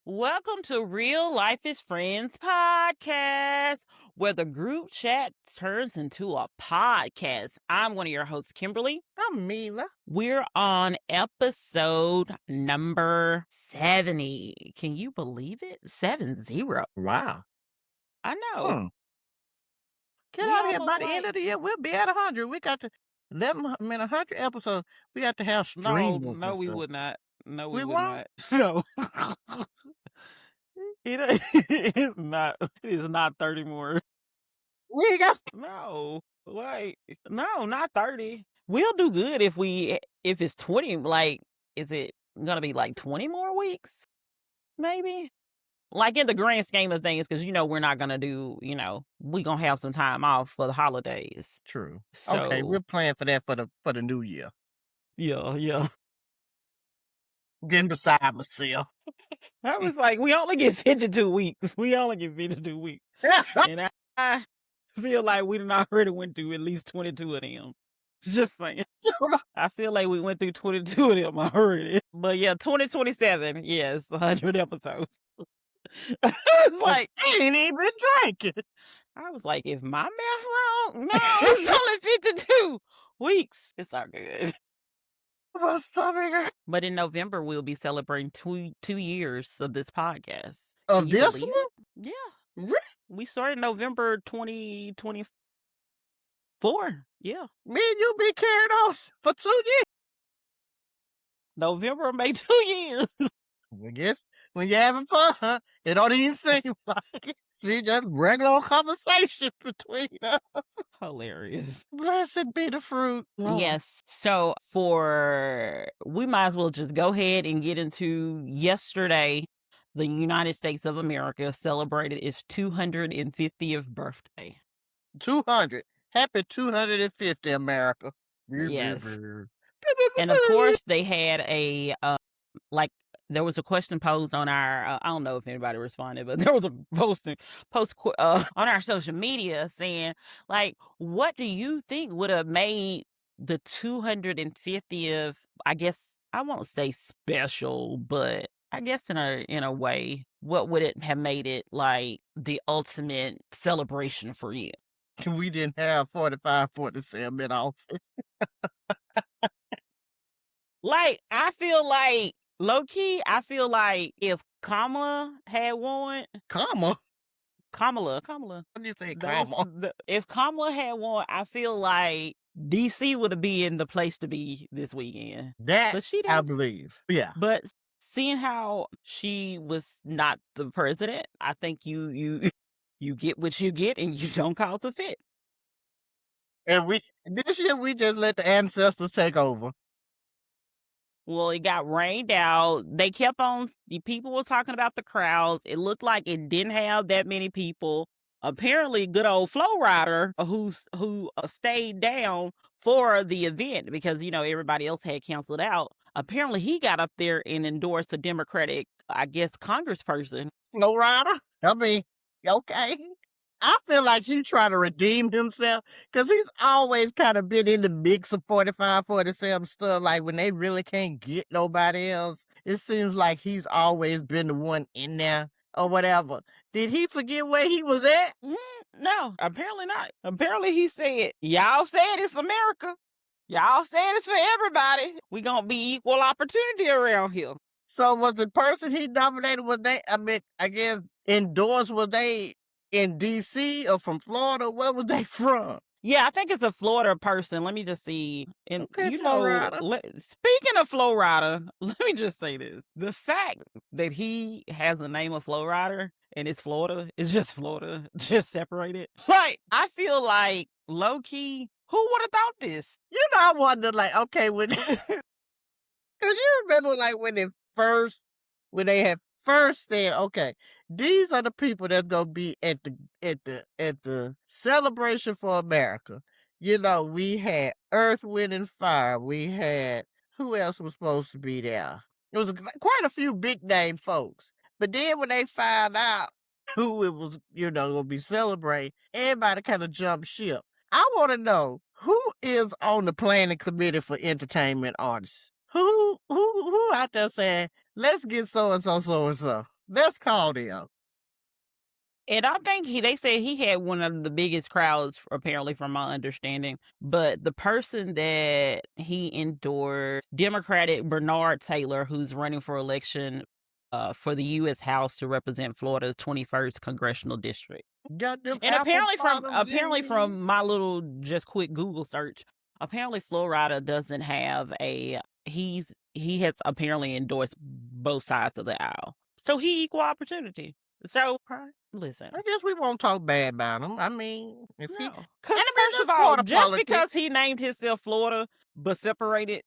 Welcome to RealLifeish Friends podcast, where the group chat turns into a podcast. I'm one of your hosts, Kimberly. I'm Mila. We're on episode number 70. Can you believe it? 70. Wow. I know. Get We out of here. By almost the end of the year, we'll be at 100. We got to 100 episodes. We got to have streamers No, and we stuff. would not. No, we We would won't? not. No. It's not. It is not 30 more. We got No, like, no, not 30. We'll do good if it's 20. Like, is it gonna be like 20 more weeks? Maybe. Like in the grand scheme of things, because we're not gonna do. We gonna have some time off for the holidays. true. So Okay, we're planning for that for the new year. yeah. Getting beside myself. I was like, we only get 52 weeks. We only get 52 weeks, and I feel like we done already went through at least 22 of them. Just saying. I feel like we went through 22 of them already. But yeah, 2027, yes, 100 episodes. Like, I ain't even drinking. I was like, is my math wrong? No, it's only 52 weeks. It's all good. My stomach. But in November, we'll be celebrating two years of this podcast. Of this one? Yeah. Really? We started November 2024. Yeah. Me and you be carrying on for 2 years. November made 2 years. I guess when you're having fun, it don't even seem like it. See, just regular conversation between us. Hilarious. Blessed be the fruit. Lord. Yes. So we might as well just go ahead and get into yesterday. The United States of America celebrated its 250th birthday. 200. Happy 250, America. Yes. And of course, they had there was a question posed on our, I don't know if anybody responded, but there was a post on our social media saying, like, what do you think would have made the 250th, I guess, I won't say special, but I guess in a way, what would it have made it like the ultimate celebration for you? We didn't have 45, 47 in office. Like, I feel like, low-key, I feel like if Kamala had won... Kamala. What do you say, Kamala? If Kamala had won, I feel like DC would have been the place to be this weekend. But she didn't. I believe. Yeah. But seeing how she was not the president, I think you get what you get and you don't cause a fit. And this year we just let the ancestors take over. Well, it got rained out. They kept on, the people were talking about the crowds. It looked like it didn't have that many people. Apparently, good old Flo Rida, who stayed down for the event because, everybody else had canceled out. Apparently, he got up there and endorsed a Democratic, I guess, congressperson. Flo Rida? I mean, okay. I feel like he's trying to redeem himself because he's always kind of been in the mix of 45, 47 stuff. Like when they really can't get nobody else, it seems like he's always been the one in there or whatever. Did he forget where he was at? No, apparently not. Apparently he said, y'all said it's America. Y'all said it's for everybody. We gonna be equal opportunity around here. So was the person he nominated, I guess endorsed, was they in DC or from Florida? Where was they from? Yeah, I think it's a Florida person. Let me just see. And okay, Flo Rida. Speaking of Flo Rida, let me just say this. The fact that he has a name of Flo Rida and it's Florida, it's just Florida, just separated. Like, I feel like low-key, who would have thought this? I wonder, like, okay, because you remember, like, when they had first said, okay, these are the people that's gonna be at the celebration for America. We had Earth, Wind, and Fire. We had, who else was supposed to be there? It was quite a few big name folks. But then when they found out who it was, gonna be celebrating, everybody kind of jumped ship. I want to know who is on the planning committee for entertainment artists. Who out there saying, let's get so and so, so and so? Let's call them. And I think they said he had one of the biggest crowds, apparently, from my understanding. But the person that he endorsed, Democratic Bernard Taylor, who's running for election for the U.S. House to represent Florida's 21st congressional district. Got them And apple apparently bottoms from my little just quick Google search, apparently Florida doesn't have he has apparently endorsed both sides of the aisle. So he equal opportunity. So Okay. listen. I guess we won't talk bad about him. I mean, if he, No. Because and I mean, first of that's all, Florida just politics. because he named himself Florida but separated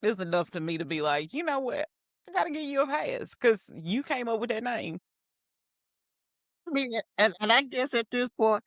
is enough to me to be like, you know what? I gotta give you a pass because you came up with that name. I mean, and I guess at this point,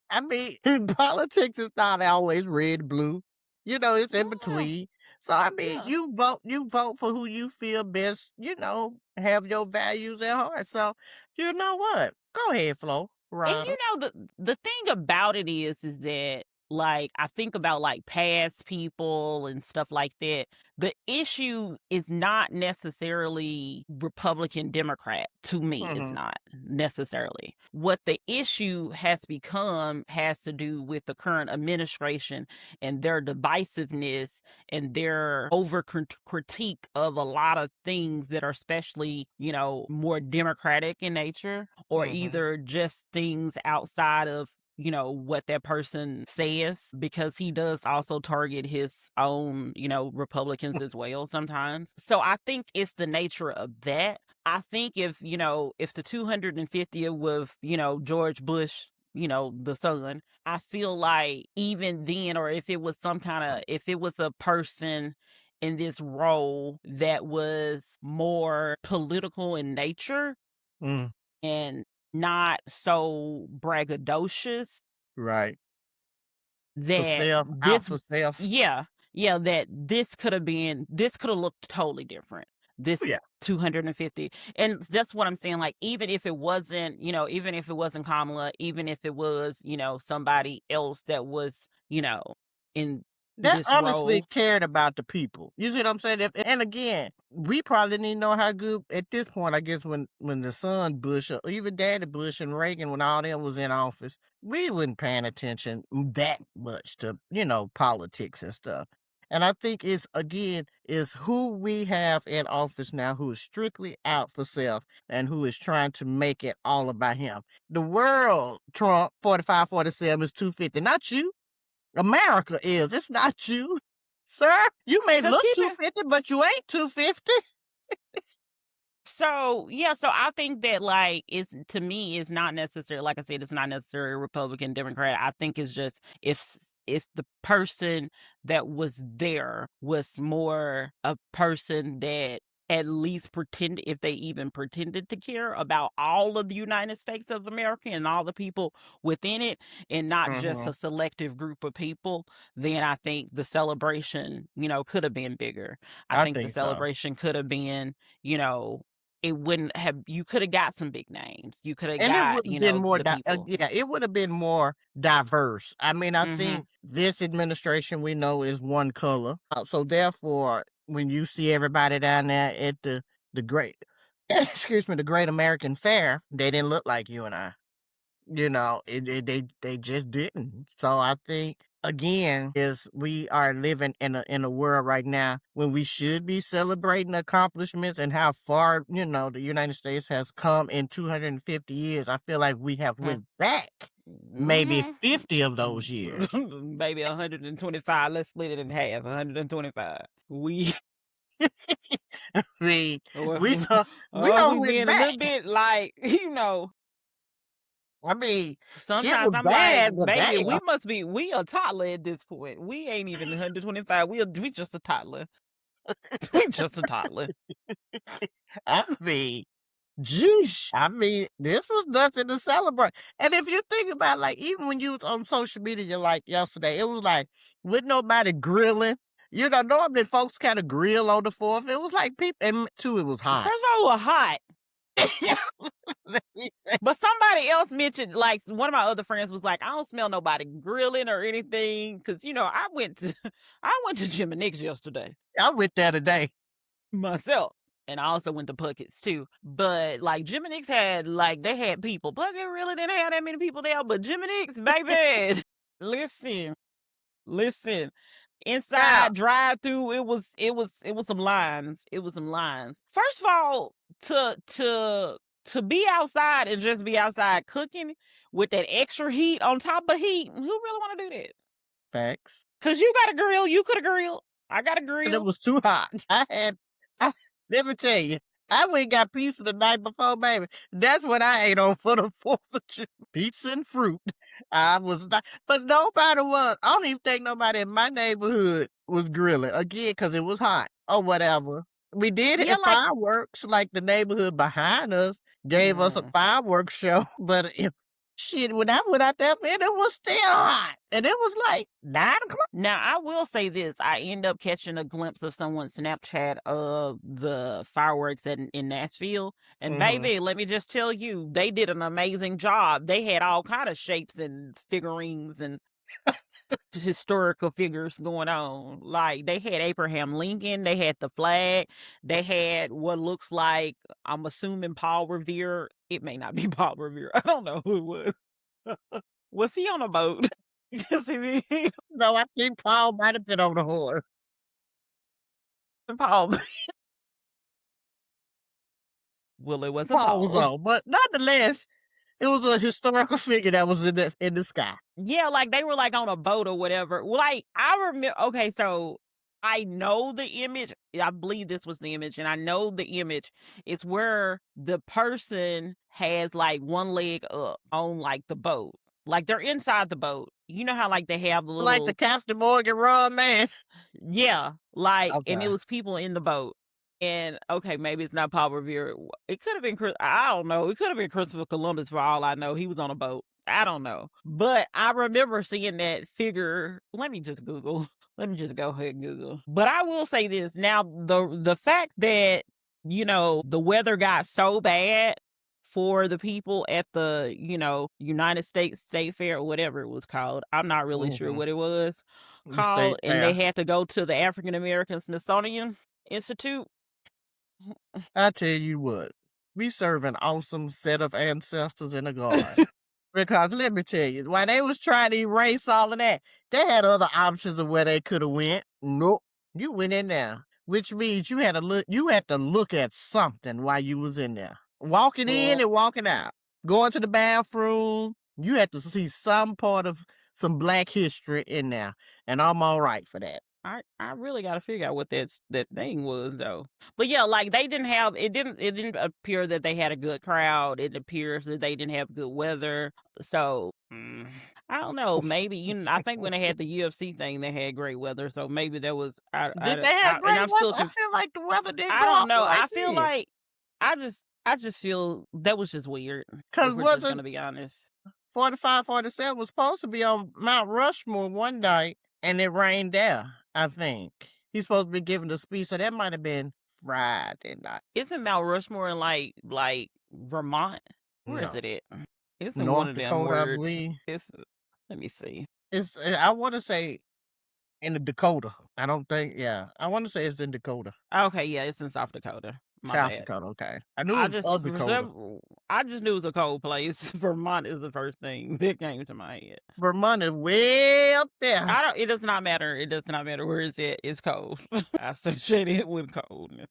I mean, politics is not always red, blue. You know, it's in Yeah. between. So I mean, Yeah. you vote for who you feel best. You know, have your values at heart. So you know what? Go ahead, Flo. And Rhonda. you know the thing about it is that like I think about like past people and stuff like that. The issue is not necessarily Republican Democrat to me. It's not necessarily. What the issue has become has to do with the current administration and their divisiveness and their over critique of a lot of things that are especially, you know, more democratic in nature or either just things outside of, you know, what that person says, because he does also target his own, you know, Republicans as well sometimes. So I think it's the nature of that. I think if, you know, if the 250th with, you know, George Bush, you know, the son, I feel like even then, or if it was if it was a person in this role that was more political in nature and not so braggadocious, Right. For that self, out for self. that this could have looked totally different. This Yeah. 250. And that's what I'm saying. Like, even if it wasn't, you know, even if it wasn't Kamala, even if it was, you know, somebody else that was, you know, in That this honestly role. cared about the people. You see what I'm saying? And again, we probably didn't even know how good at this point. I guess when the son Bush or even Daddy Bush and Reagan, when all them was in office, we wasn't paying attention that much to, you know, politics and stuff. And I think it's again is who we have in office now who is strictly out for self and who is trying to make it all about him. The world, Trump 45-47 is 250, not you. America is. It's not you. Sir, you may look 250, but you ain't 250. So I think that like it's, to me, it's not necessary. Like I said, it's not necessarily Republican, Democrat. I think it's just if the person that was there was more a person that at least pretended, if they even pretended to care about all of the United States of America and all the people within it, and not just a selective group of people, then I think the celebration, you know, could have been bigger. I think the so. celebration could have been, you know, it wouldn't have, you could have got some big names. You could have And it got, would you have been know, more, the people. it would have been more diverse. I mean, I think this administration we know is one color. So therefore, when you see everybody down there at the great, excuse me, the Great American Fair, they didn't look like you and I. You know, they just didn't. So I think again is we are living in a world right now when we should be celebrating accomplishments and how far, you know, the United States has come in 250 years. I feel like we have went back maybe 50 of those years. Maybe 125. Let's split it in half. 125. We we or we if don't we or if don't we went being a back. little bit like, you know, I mean, shit sometimes was I'm bad, like, but baby, damn. we a toddler at this point. We ain't even 125. We just a toddler. We just a toddler. I mean, Jeez. I mean, this was nothing to celebrate. And if you think about like even when you was on social media like yesterday, it was like with nobody grilling. You know, normally folks kind of grill on the 4th. It was like people, and too, it was hot. First of all, it was hot. Let me say, But somebody else mentioned, like, one of my other friends was like, I don't smell nobody grilling or anything. Because, you know, I went to Jim and Nick's yesterday I went there today. myself. And I also went to Puckett's too. But like Jim and Nick's had, like, they had people. Puckett really didn't have that many people there, but Jim and Nick's, baby. Listen. Inside drive through, it was some lines. It was some lines. First of all, to be outside and just be outside cooking with that extra heat on top of heat, who really want to do that? Facts. Cause you got a grill, you could have grilled. I got a grill. And it was too hot. Let me tell you, I went and got pizza the night before, baby. That's what I ate on for the 4th of July. Pizza and fruit. I was not, but nobody was. I don't even think nobody in my neighborhood was grilling. Again, because it was hot or whatever. We did have fireworks, like the neighborhood behind us gave us a fireworks show. But when I went out there, man, it was still hot. And it was like 9 o'clock. Now, I will say this. I end up catching a glimpse of someone's Snapchat of the fireworks in Nashville. And baby, let me just tell you, they did an amazing job. They had all kind of shapes and figurines and historical figures going on. Like, they had Abraham Lincoln, they had the flag, they had what looks like, I'm assuming, Paul Revere. It may not be Paul Revere. I don't know who it was. Was he on a boat? No, I think Paul might have been on the horse. Paul. Well, it wasn't Paul was on, but nonetheless, it was a historical figure that was in the sky. Yeah, like they were like on a boat or whatever. Like, I remember, okay, so I know the image. I believe this was the image, and I know the image. It's where the person has like one leg up on like the boat. Like they're inside the boat. You know how like they have the little... Like the Captain Morgan raw man? Yeah, like, and it was people in the boat. And okay, maybe it's not Paul Revere. It could have been, I don't know. It could have been Christopher Columbus for all I know. He was on a boat. I don't know. But I remember seeing that figure. Let me just Google. Let me just go ahead and Google. But I will say this. Now, the fact that, you know, the weather got so bad for the people at the, you know, United States State Fair or whatever it was called. I'm not really sure what it was called. And they had to go to the African American Smithsonian Institute. I tell you what, we serve an awesome set of ancestors in the garden. Because let me tell you, while they was trying to erase all of that, they had other options of where they could have went. Nope, you went in there, which means you had to look at something while you was in there, walking in and walking out, going to the bathroom. You had to see some part of some Black history in there, and I'm all right for that. I really got to figure out what that thing was though. But yeah, like they didn't have, it didn't appear that they had a good crowd. It appears that they didn't have good weather. So I don't know. Maybe, you know, I think when they had the UFC thing, they had great weather. So maybe there was. Did they have great weather? I feel like the weather didn't. I don't know. I feel like I just feel that was just weird. Because we're just gonna be honest. 45, 47 was supposed to be on Mount Rushmore one night, and it rained there. I think he's supposed to be giving the speech, so that might have been Friday night. Isn't Mount Rushmore in like Vermont? Where is it at? It's in North one of them Dakota, words. I believe. Let me see. I want to say in the Dakota. I don't think. Yeah, I want to say it's in Dakota. Okay, yeah, it's in South Dakota. South Dakota, okay. I knew it was Dakota. I just knew it was a cold place. Vermont is the first thing that came to my head. Vermont is way up there. It does not matter. It does not matter where it's at. It's cold. I associate it with coldness.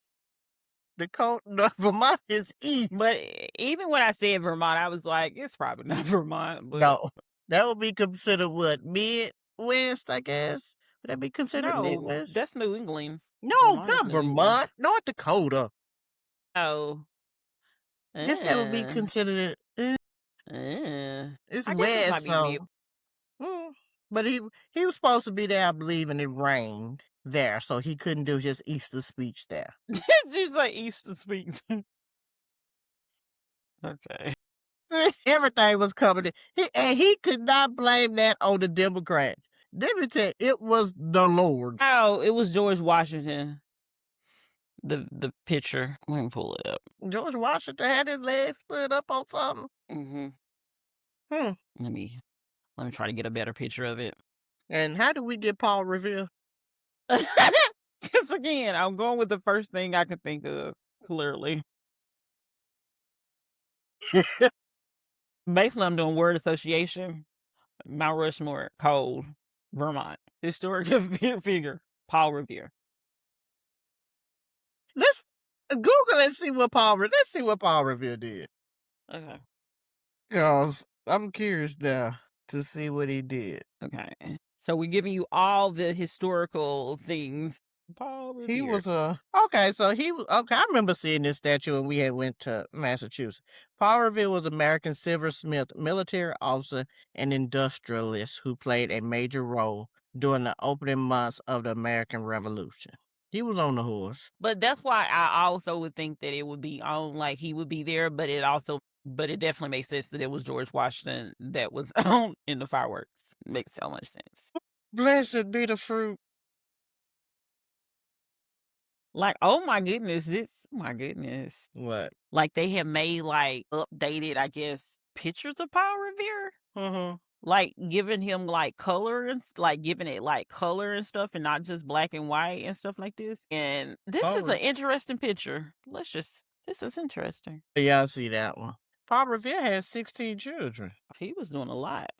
Vermont is east. But even when I said Vermont, I was like, it's probably not Vermont. But... No, that would be considered what? Midwest, I guess? Would that be considered Midwest? That's New England. No, not Vermont. North Dakota. Oh. I guess that would be considered. It's west, so. But he was supposed to be there, I believe, and it rained there, so he couldn't do his Easter speech there. Did you say Easter speech? Okay. Everything was coming in. And he could not blame that on the Democrats. Let me tell you, it was the Lord. Oh, it was George Washington. The picture. Let me pull it up. George Washington had his legs split up on something. Let me try to get a better picture of it. And how do we get Paul Revere? Because again, I'm going with the first thing I can think of. Clearly. Basically, I'm doing word association. Mount Rushmore, cold, Vermont. Historic figure, Paul Revere. Let's Google and see what let's see what Paul Revere did. Okay. Cause I'm curious now to see what he did. Okay. So we're giving you all the historical things. Paul Revere. He was okay. So he was okay. I remember seeing this statue when we had went to Massachusetts. Paul Revere was American silversmith, military officer, and industrialist who played a major role during the opening months of the American Revolution. He was on the horse. But that's why I also would think that it would be on, like he would be there, but it definitely makes sense that it was George Washington that was on in the fireworks. Makes so much sense. Blessed be the fruit. Like, oh my goodness, my goodness. What? Like they have made like updated, I guess, pictures of Paul Revere. Mm-hmm. Like giving him like color and like giving it like color and stuff and not just black and white and stuff like this. And this is an interesting picture. This is interesting. Yeah, I see that one. Paul Revere had 16 children. He was doing a lot.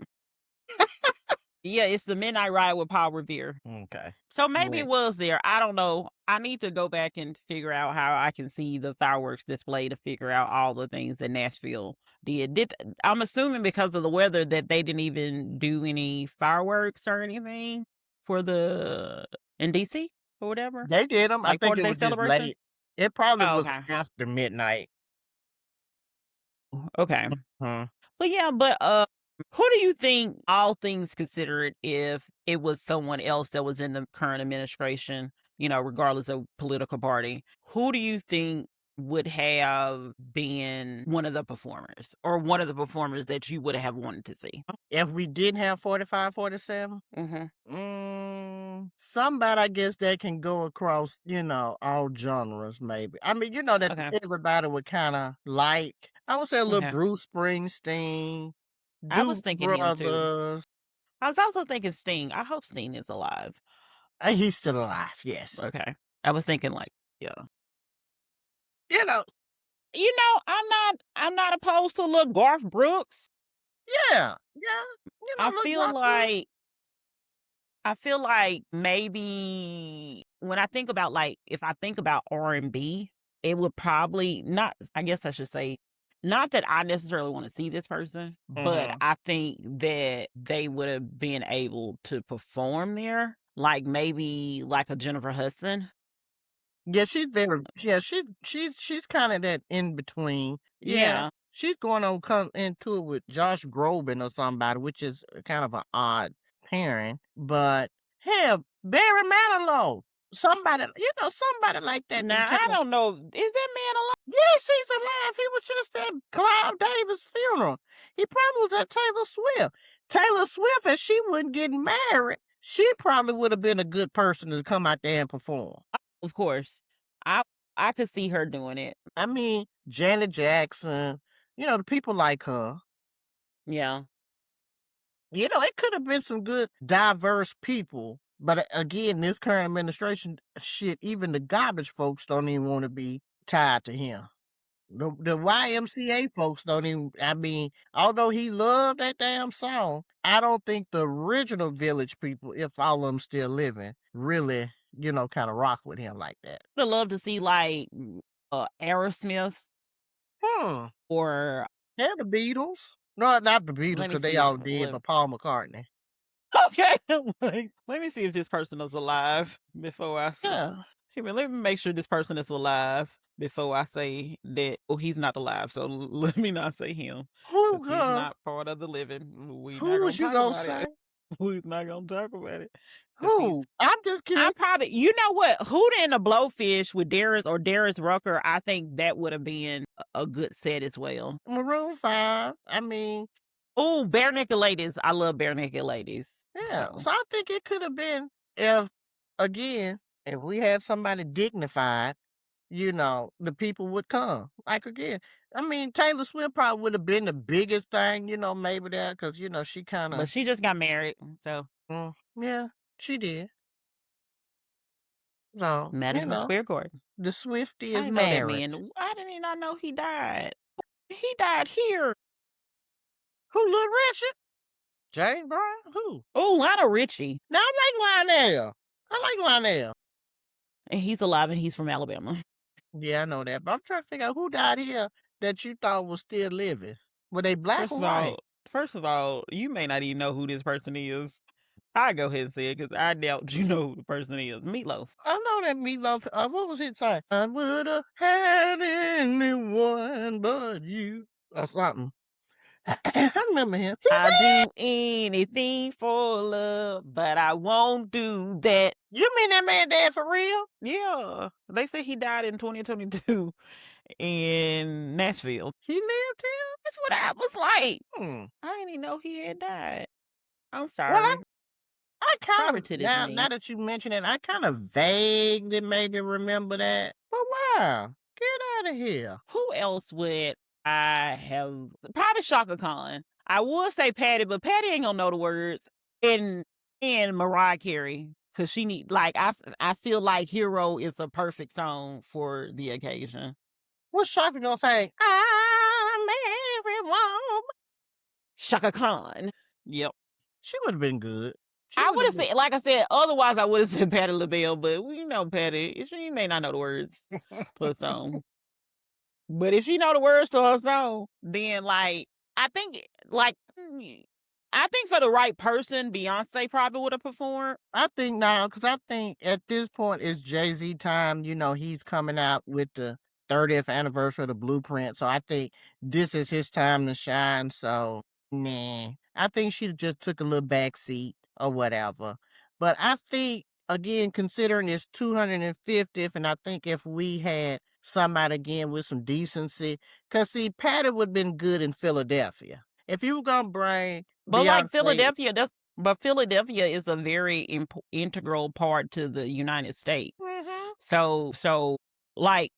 Yeah, it's the Midnight Ride with Paul Revere. Okay. So maybe it was there. I don't know. I need to go back and figure out how I can see the fireworks display to figure out all the things that Nashville did. I'm assuming because of the weather that they didn't even do any fireworks or anything for in DC or whatever. They did them. Like I think it was just late. It probably was after midnight. Okay. Huh. But yeah, who do you think, all things considered, if it was someone else that was in the current administration, regardless of political party, who do you think would have been one of the performers or one of the performers that you would have wanted to see? If we didn't have 45, 47? Somebody, I guess, that can go across, all genres, maybe. I mean, that everybody would kind of like. I would say a little Bruce Springsteen. I was thinking him too. Brothers. I was also thinking Sting. I hope Sting is alive. He's still alive, yes. Okay. I was thinking yeah. I'm not opposed to a little Garth Brooks. Yeah. I feel like maybe when I think about if I think about R&B, it would probably not, I guess I should say, not that I necessarily want to see this person, but I think that they would have been able to perform there. Like maybe like a Jennifer Hudson. Yeah, she's she's kind of that in between. Yeah. She's going on come into it with Josh Groban or somebody, which is kind of an odd pairing. But hell, Barry Manilow. Somebody like that. Now, I don't know. Is that man alive? Yes, he's alive. He was just at Clive Davis' funeral. He probably was at Taylor Swift. Taylor Swift, if she wasn't getting married, she probably would have been a good person to come out there and perform. Of course. I could see her doing it. I mean, Janet Jackson, the people like her. Yeah. It could have been some good, diverse people. But again, this current administration, even the garbage folks don't even want to be tied to him. The YMCA folks don't even, I mean, although he loved that damn song, I don't think the original Village people, if all of them still living, really, kind of rock with him like that. I'd love to see Aerosmith. Or the Beatles. No, not the Beatles, because they all dead, but Paul McCartney. Okay. Let me see if this person is alive before I say. Yeah. Let me make sure this person is alive before I say that. Oh, he's not alive, so let me not say him. Who? He's not part of the living. Who was you gonna say? We're not gonna talk about it. Who? I'm just kidding. I'm probably, you know what? Hootie and the Blowfish with Darius Rucker, I think that would have been a good set as well. Maroon 5. I mean. Oh, Bare Naked Ladies. I love Bare Naked Ladies. Yeah. So I think it could have been if we had somebody dignified, the people would come. Like, again, I mean, Taylor Swift probably would have been the biggest thing, maybe that, because, she kind of. But she just got married, so. Yeah, she did. So, Madison Square Garden. The Swiftie I is didn't know that married. man. I didn't not know he died. He died here. Who, Little Richard? James Brown? Who? Oh, Lionel Richie. Now, I like Lionel. I like Lionel. And he's alive and he's from Alabama. Yeah, I know that. But I'm trying to figure out who died here that you thought was still living. Were they black or white? First of all, you may not even know who this person is. I go ahead and say it because I doubt you know who the person is. Meatloaf. I know that Meatloaf. What was his song? I would have had anyone but you. Or something. I remember him. I'll do anything for love, but I won't do that. You mean that man dead for real? Yeah. They say he died in 2022 in Nashville. He lived here? That's what I was like. Hmm. I didn't even know he had died. I'm sorry. Well, I kind Sorry of, to this now man. that you mention it, I kind of vaguely maybe remember that. But wow, get out of here. Who else would I have? Probably Shaka Khan. I would say Patty, but Patty ain't gonna know the words. And Mariah Carey, because she need, like, I feel like Hero is a perfect song for the occasion. What's Shaka gonna say? I'm everyone. Shaka Khan. Yep. She would have been good. I would have said, like I said, otherwise I would have said Patti LaBelle, but you know Patty, she may not know the words to a song. But if she know the words to her song, then I think for the right person, Beyonce probably would have performed. I think now, because I think at this point it's Jay-Z time. You know, he's coming out with the 30th anniversary of the Blueprint. So I think this is his time to shine. So, nah. I think she just took a little back seat or whatever. But I think, again, considering it's 250th, and I think if we had somebody again with some decency, because see, Patty would have been good in Philadelphia. If you were going to bring But Beyonce, Philadelphia is a very integral part to the United States. Mhm. So like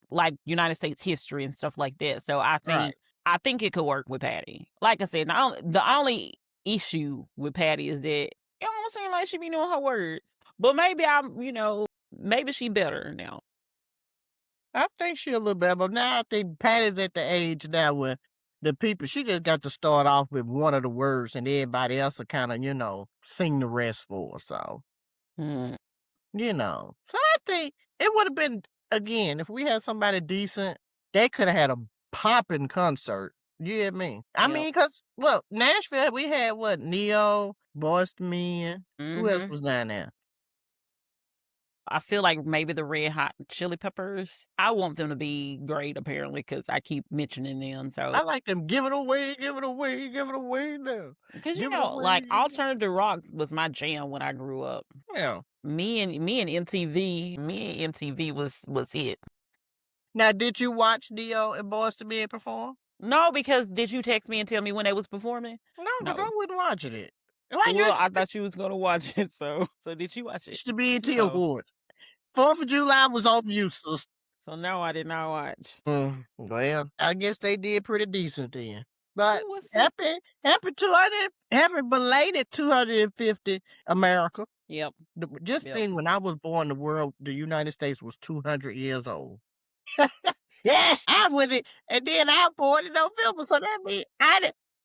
United States history and stuff like that. So I think Right. I think it could work with Patty. Like I said, the only issue with Patty is that it don't seem like she be knowing her words. But maybe maybe she better now. I think she a little better, but now I think Patty's at the age now where the people, she just got to start off with one of the words and everybody else will kind of, sing the rest for her. So, Mm. So I think it would have been, again, if we had somebody decent, they could have had a popping concert. You hear me? I Yep. mean, because, well, Nashville, we had what? Neo, Boyz II Men. Who else was down there? I feel like maybe the Red Hot Chili Peppers. I want them to be great, apparently, because I keep mentioning them. So I like them. Give it away, give it away, give it away now. Because Give it away, give it- alternative rock was my jam when I grew up. Yeah. Me and MTV was it. Now, did you watch Dio and Boyz II Men perform? No, because did you text me and tell me when they was performing? No, because No. I wasn't watching it. I thought you was gonna watch it. So did you watch it? The BET No. Awards. 4th of July was on useless. So no, I did not watch. Well, I guess they did pretty decent then. But What's happy belated 250 America. Yep. Just Yep. think, when I was born, the United States was 200 years old. Yeah, I was it, and then I was born in November, so that means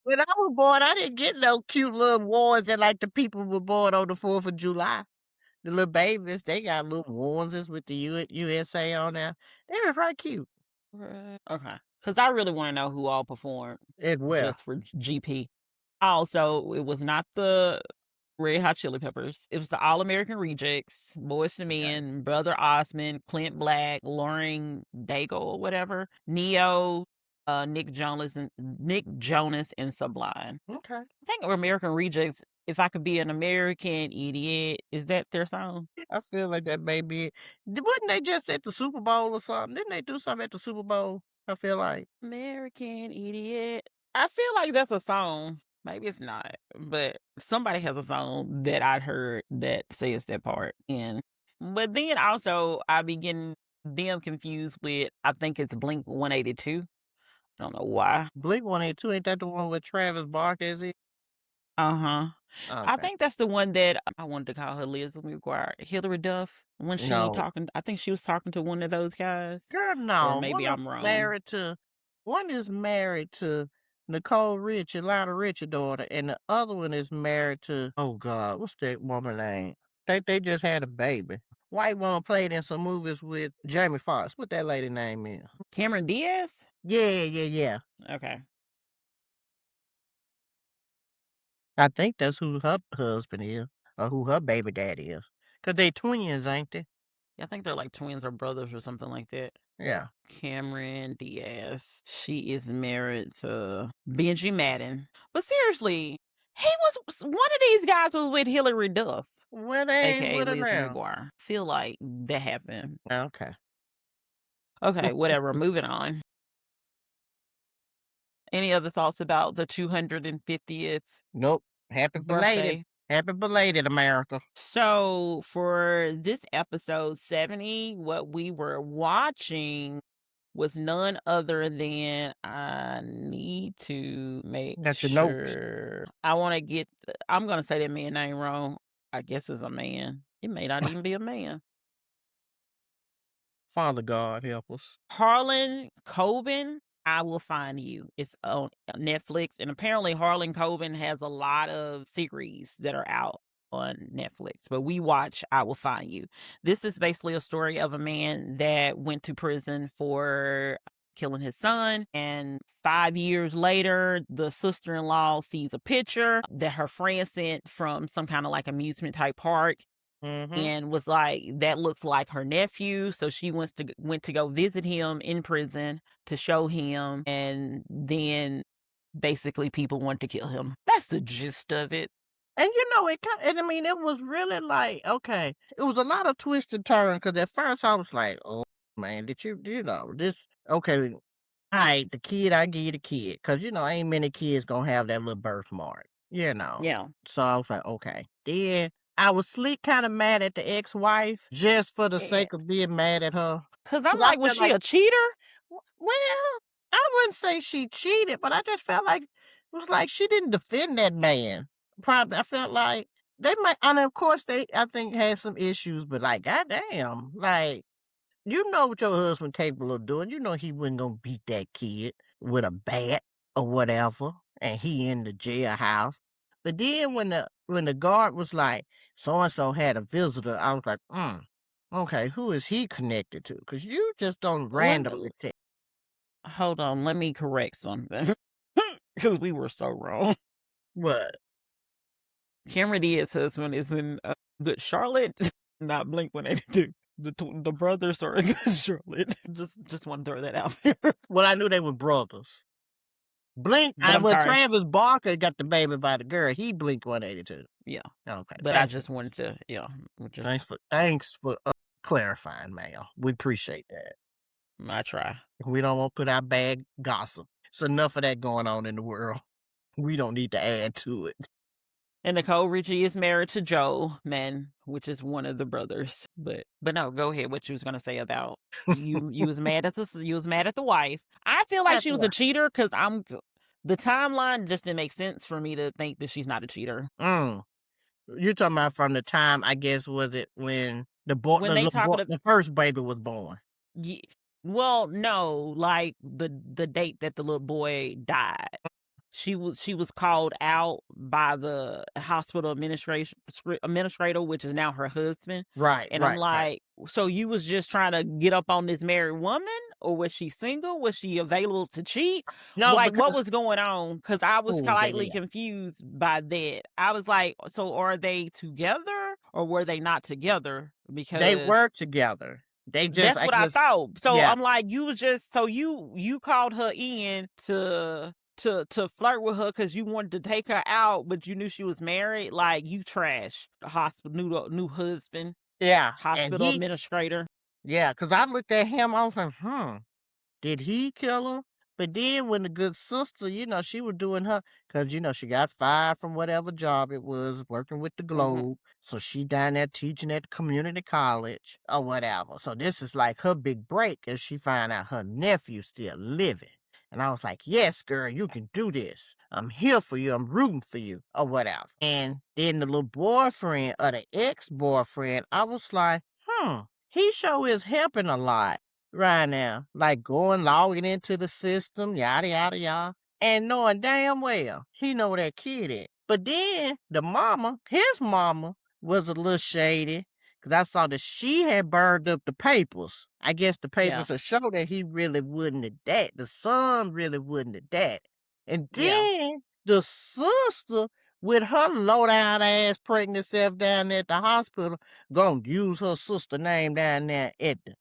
when I was born, I didn't get no cute little awards that like the people were born on the 4th of July. The little babies, they got little onesies with the USA on there. They were right cute. Okay. Because I really want to know who all performed It will. just for GP. Also, it was not the Red Hot Chili Peppers. It was the All American Rejects, Boyz II Men, Brother Osmond, Clint Black, Lauren Daigle or whatever, Neo, Nick Jonas, and Sublime. Okay. I think American Rejects, If I Could Be an American Idiot, is that their song? I feel like that may be it. Wasn't they just at the Super Bowl or something? Didn't they do something at the Super Bowl? I feel like. American Idiot. I feel like that's a song. Maybe it's not, but somebody has a song that I'd heard that says that part. But then also I be getting them confused with, I think it's Blink 182. I don't know why. Blink 182, ain't that the one with Travis Barker, is it? Uh-huh. I Okay. think that's the one that I wanted to call her Liz McGuire. Hillary Duff. When she No. talking, I think she was talking to one of those guys. Girl, Or no. maybe I'm wrong. One is married to Nicole Richie, Lionel Richie daughter, and the other one is married to, oh God, what's that woman name? They just had a baby. White woman played in some movies with Jamie Foxx. What that lady name is? Cameron Diaz? Yeah. Okay. I think that's who her husband is, or who her baby daddy is. 'Cause they twins, ain't they? Yeah, I think they're like twins or brothers or something like that. Yeah. Cameron Diaz. She is married to Benji Madden. But seriously, he was one of these guys was with Hillary Duff, Well, they ain't aka with her Lizzie now. McGuire. Feel like that happened. Okay. Okay, whatever. Moving on. Any other thoughts about the 250th Nope. Happy belated. birthday? Happy belated, America. So for this episode 70, what we were watching was none other than I need to make Got your notes. sure I want to get. I'm gonna say that man name wrong. I guess it's a man. It may not even be a man. Father God help us. Harlan Coben, I Will Find You. It's on Netflix, and apparently Harlan Coben has a lot of series that are out on Netflix, but we watch I Will Find You. This is basically a story of a man that went to prison for killing his son, and 5 years later the sister-in-law sees a picture that her friend sent from some kind of like amusement type park and was like, that looks like her nephew. So she went to go visit him in prison to show him, and then basically people want to kill him. That's the gist of it. And it was really like, okay, it was a lot of twists and turns, because at first I was like, oh man, okay, all right, the kid, I give you the kid, because, ain't many kids gonna have that little birthmark, Yeah. So I was like, okay. Then I was slick kind of mad at the ex-wife, just for the sake of being mad at her. Because I'm 'Cause I like, was felt she like, a cheater? well, I wouldn't say she cheated, but I just felt like it was like she didn't defend that man. Probably, I felt like they might, and of course I think had some issues, but like, goddamn, like, what your husband capable of doing. He wasn't gonna beat that kid with a bat or whatever, and he in the jailhouse. But then when the guard was like, so and so had a visitor, I was like, okay, who is he connected to? Because you just don't randomly take. Hold on, let me correct something. Because we were so wrong. What? Cameron Diaz's husband is in Good Charlotte, not Blink-182. The brothers are in Good Charlotte. Just want to throw that out there. Well, I knew they were brothers. I'm sorry. Travis Barker got the baby by the girl. He Blink-182. Yeah. Okay. But I just wanted to, Thanks for clarifying, Mal. We appreciate that. I try. We don't want to put our bad gossip. It's enough of that going on in the world. We don't need to add to it. And Nicole Richie is married to Joe Man, which is one of the brothers. But no, go ahead. What you was gonna say about you was mad at the wife. I feel like she was a cheater because the timeline just didn't make sense for me to think that she's not a cheater. You're talking about from the time, I guess, was it when the first baby was born? Yeah. Well, no, like the date that the little boy died. She was called out by the hospital administrator, which is now her husband. Right. And I'm like, so you was just trying to get up on this married woman, or was she single? Was she available to cheat? No, like what was going on? Because I was slightly confused by that. I was like, so are they together or were they not together? Because they were together. That's what I thought. So I'm like, you called her in to flirt with her because you wanted to take her out, but you knew she was married. Like, you trash the hospital, new husband. Yeah. Hospital administrator. Yeah, because I looked at him, I was like, did he kill her? But then when the good sister, she was doing her, because, she got fired from whatever job it was, working with the Globe. So she down there teaching at the community college or whatever. So this is like her big break as she find out her nephew's still living. And I was like, yes, girl, you can do this. I'm here for you. I'm rooting for you or whatever. And then the little boyfriend or the ex-boyfriend, I was like, he sure is helping a lot right now. Like logging into the system, yada, yada, yada. And knowing damn well he know where that kid at. But then the mama, his mama, was a little shady. Because I saw that she had burned up the papers. I guess the papers will show that he really wasn't a dad. The son really wasn't a dad. And then the sister, with her low-down ass pregnant self down there at the hospital, gonna use her sister name down there at the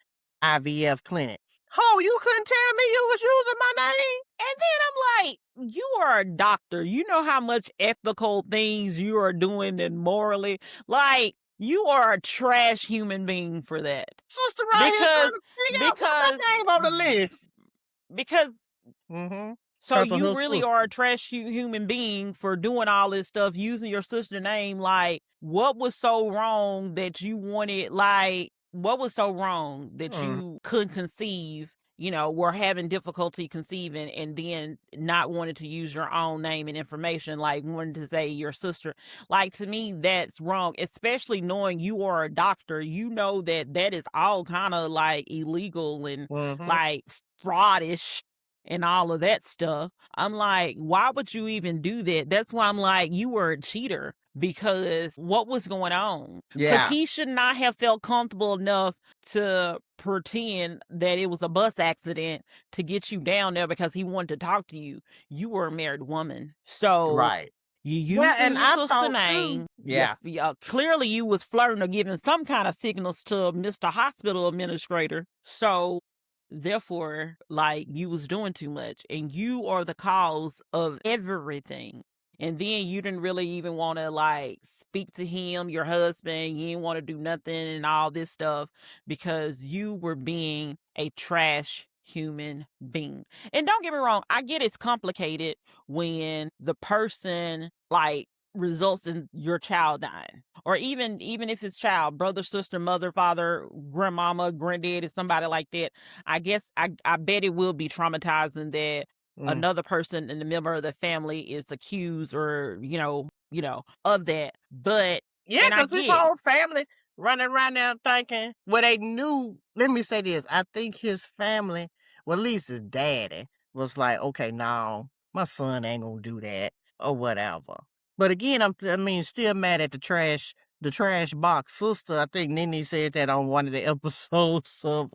IVF clinic. Oh, you couldn't tell me you was using my name? And then I'm like, you are a doctor. You know how much ethical things you are doing and morally. Like, you are a trash human being for that. Sister right here trying to figure out put my name on the list. Because so Because of you her really sister. are a trash human being for doing all this stuff, using your sister's name. Like, what was so wrong that you wanted, like, what was so wrong that you couldn't conceive, you know, were having difficulty conceiving and then not wanting to use your own name and information, like wanting to say your sister? Like, to me, that's wrong, especially knowing you are a doctor. You know that is all kind of like illegal and like fraudish and all of that stuff. I'm like, why would you even do that? That's why I'm like, you were a cheater, because what was going on? Because he should not have felt comfortable enough to pretend that it was a bus accident to get you down there because he wanted to talk to you. You were a married woman. So you using your sister's name. Clearly you was flirting or giving some kind of signals to Mr. Hospital Administrator. So therefore, like, you was doing too much and you are the cause of everything. And then you didn't really even want to like speak to him, your husband. You didn't want to do nothing and all this stuff because you were being a trash human being. And don't get me wrong, I get it's complicated when the person like results in your child dying, or even if it's child, brother, sister, mother, father, grandmama, granddaddy, somebody like that. I guess I bet it will be traumatizing that another person in the member of the family is accused or you know of that. But because his whole family running around there thinking, well, they knew. Let me say this, I think his family, well, at least his daddy, was like, okay, no, my son ain't gonna do that or whatever. But again, still mad at the trash box sister. I think Nene said that on one of the episodes of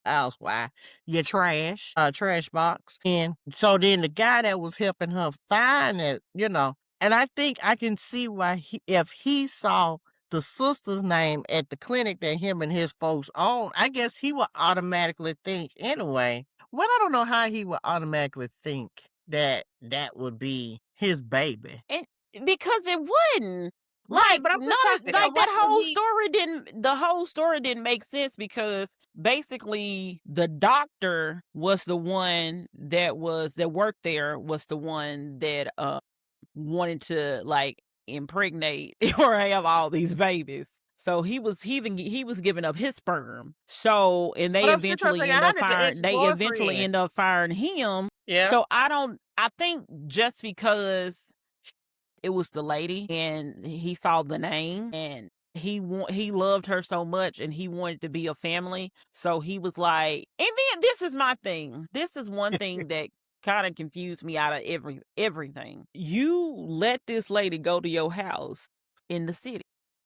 Housewife. Your trash box. And so then the guy that was helping her find it, and I think I can see why if he saw the sister's name at the clinic that him and his folks own, I guess he would automatically think anyway. Well, I don't know how he would automatically think that that would be his baby. And because it wouldn't. Like, but I'm just talking, like the whole story didn't make sense, because basically the doctor was the one that worked there, was the one that wanted to like impregnate or have all these babies. So he was giving up his sperm. So, and they eventually end up firing him. Yeah. So I think just because it was the lady and he saw the name and he loved her so much and he wanted to be a family. So he was like, and then this is my thing. This is one thing that kind of confused me out of everything. You let this lady go to your house in the city.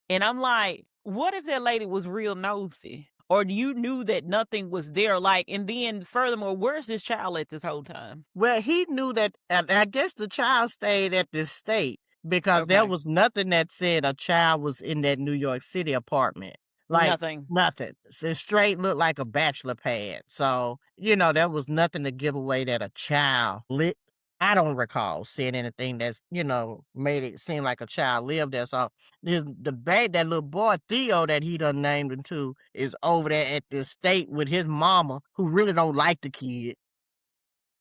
And I'm like, what if that lady was real nosy? Or you knew that nothing was there? Like, and then furthermore, where's this child at this whole time? Well, he knew that, and I guess the child stayed at this state because there was nothing that said a child was in that New York City apartment. Like, nothing. It straight looked like a bachelor pad. So, there was nothing to give away that a child lit. I don't recall seeing anything that's, made it seem like a child lived there. So that little boy, Theo, that he done named him to, is over there at the state with his mama, who really don't like the kid.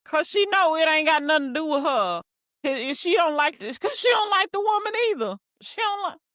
Cause she know it ain't got nothing to do with her. And she don't like this, cause she don't like the woman either.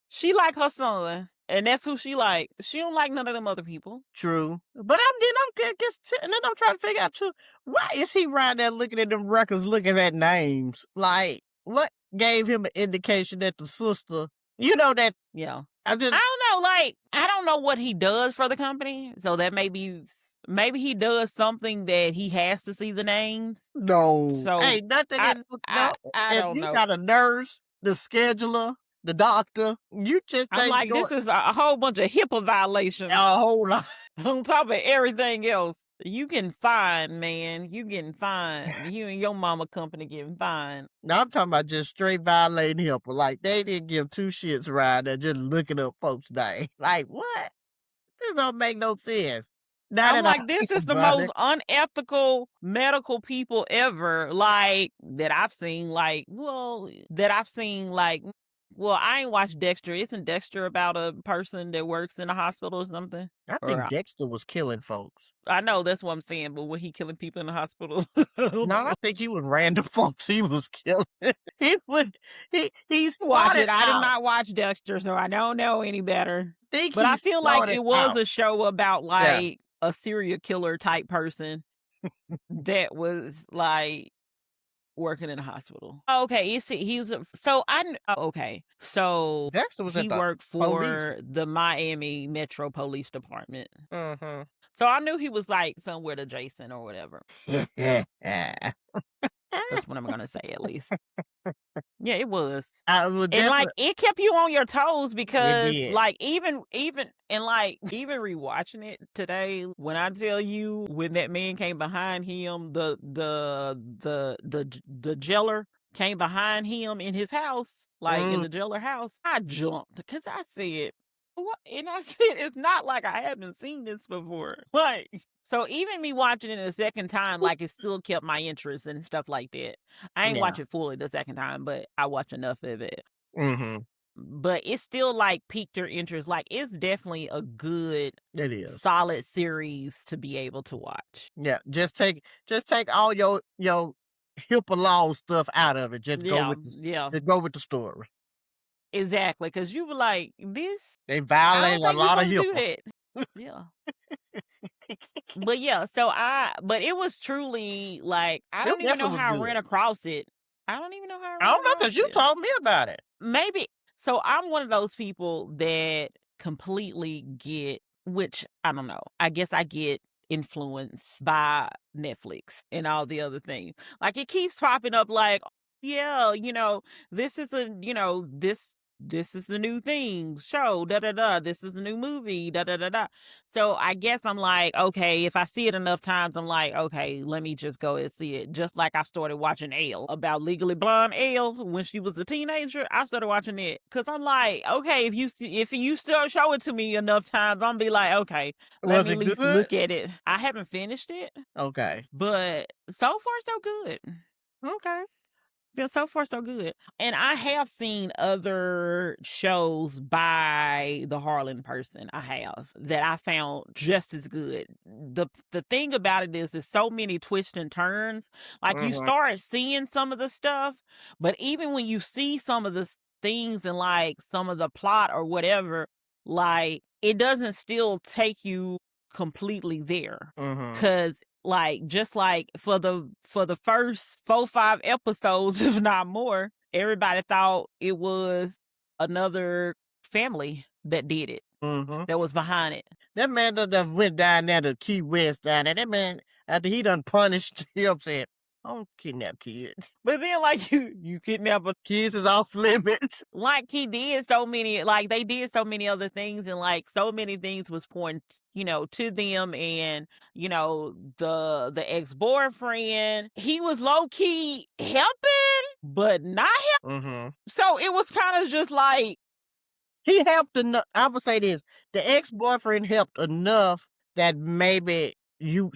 She like her son. And that's who she like. She don't like none of them other people. True. But I'm trying to figure out too, why is he right there looking at them records, looking at names? Like, what gave him an indication that the sister, you know, that Yeah. I just I don't know, like, I don't know what he does for the company, so that maybe he does something that he has to see the names. no, So ain't nothing I in I no. I If don't you know. got a nurse, the scheduler, the doctor, you just I'm ain't like, doing this is a whole bunch of HIPAA violations a whole lot. on top of everything else. You getting fined, man. You getting fined. You and your mama company getting fined. Now I'm talking about just straight violating HIPAA. Like they didn't give two shits around there just looking up folks' name. Like what? This don't make no sense. Not I'm at all, like, this is the brother. most unethical medical people ever, like, that I've seen, like, well, I ain't watched Dexter. Isn't Dexter about a person that works in a hospital or something? I Or think Dexter was killing folks. I know that's what I'm saying, but was he killing people in the hospital? No, I think he was random folks he was killing. he would he Watch started it. I did out. not watch Dexter, so I don't know any better. Think But he I feel like started it was out. a show about Yeah. like a serial killer type person that was like working in a hospital. Okay, so Dexter was he at the worked police. for the Miami Metro Police Department. Mm-hmm. So I knew he was like somewhere adjacent or whatever. That's what I'm gonna say at least. Yeah, it was. I would And like definitely. it kept you on your toes It because did. like even rewatching it today, when I tell you when that man came behind him, the jailer came behind him in his house, like in the jailer house, I jumped because I said, what? And I said, it's not like I haven't seen this before. Like, so even me watching it a second time, like it still kept my interest and stuff like that. I ain't Yeah. watch it fully the second time, but I watch enough of it. Mm-hmm. But it's still like piqued your interest. Like it's definitely a good, It is. solid series to be able to watch. Yeah. Just take all your HIPAA law stuff out of it. Just go with the story. Exactly. Because you were like, this, They I violate don't a think we're lot of supposed to do HIPAA. that. Yeah. But yeah, but it was truly like, I It don't even know definitely was how I good. ran across it. I don't even know how I I ran don't know across because you it. told me about it. Maybe. So I'm one of those people that completely get, which I don't know. I guess I get influenced by Netflix and all the other things. Like it keeps popping up like, yeah, this is this is the new thing, show, da da da. This is the new movie, da da da da. So I guess I'm like, okay, if I see it enough times, I'm like, okay, let me just go and see it. Just like I started watching Elle, about Legally Blonde Elle when she was a teenager. I started watching it because I'm like, okay, if you still show it to me enough times, I'm be like, okay, let Was me it at least good? look at it. I haven't finished it, Okay. but so far so good. Okay. Yeah, so far so good. And I have seen other shows by the Harlan person. I have that I found just as good. The thing about it is there's so many twists and turns. Like you start seeing some of the stuff, but even when you see some of the things and like some of the plot or whatever, like it doesn't still take you completely there. Cause like just like for the first 4-5 episodes, if not more, everybody thought it was another family that did it, that was behind it. That man that went down there to Key West down there. That man, after he done punished him, said, I don't kidnap kids. But then like you kidnap Kids is off limits. Like he did so many, like they did so many other things, and like so many things was pointing, to them, and the ex-boyfriend, he was low-key helping, but not helping. So it was kind of just like he helped enough. I would say this: the ex-boyfriend helped enough that maybe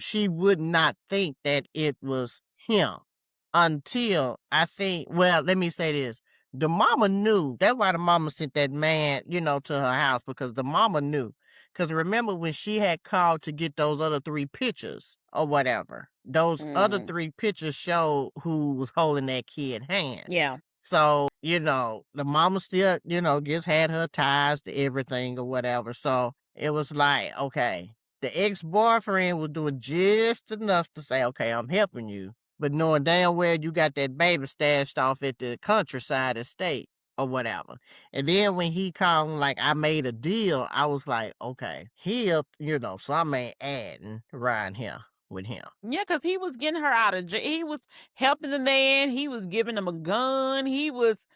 she would not think that it was him until I think. Well, let me say this: the mama knew. That's why the mama sent that man, to her house, because the mama knew. Because remember when she had called to get those other 3 pictures or whatever, those other 3 pictures showed who was holding that kid's hand. Yeah. So, the mama still, just had her ties to everything or whatever. So it was like, okay, the ex-boyfriend was doing just enough to say, okay, I'm helping you. but knowing damn well you got that baby stashed off at the countryside estate or whatever. And then when he called like I made a deal, I was like, okay, he up, so I made adding around here with him. Yeah, because he was getting her out of jail. He was helping the man. He was giving him a gun. He was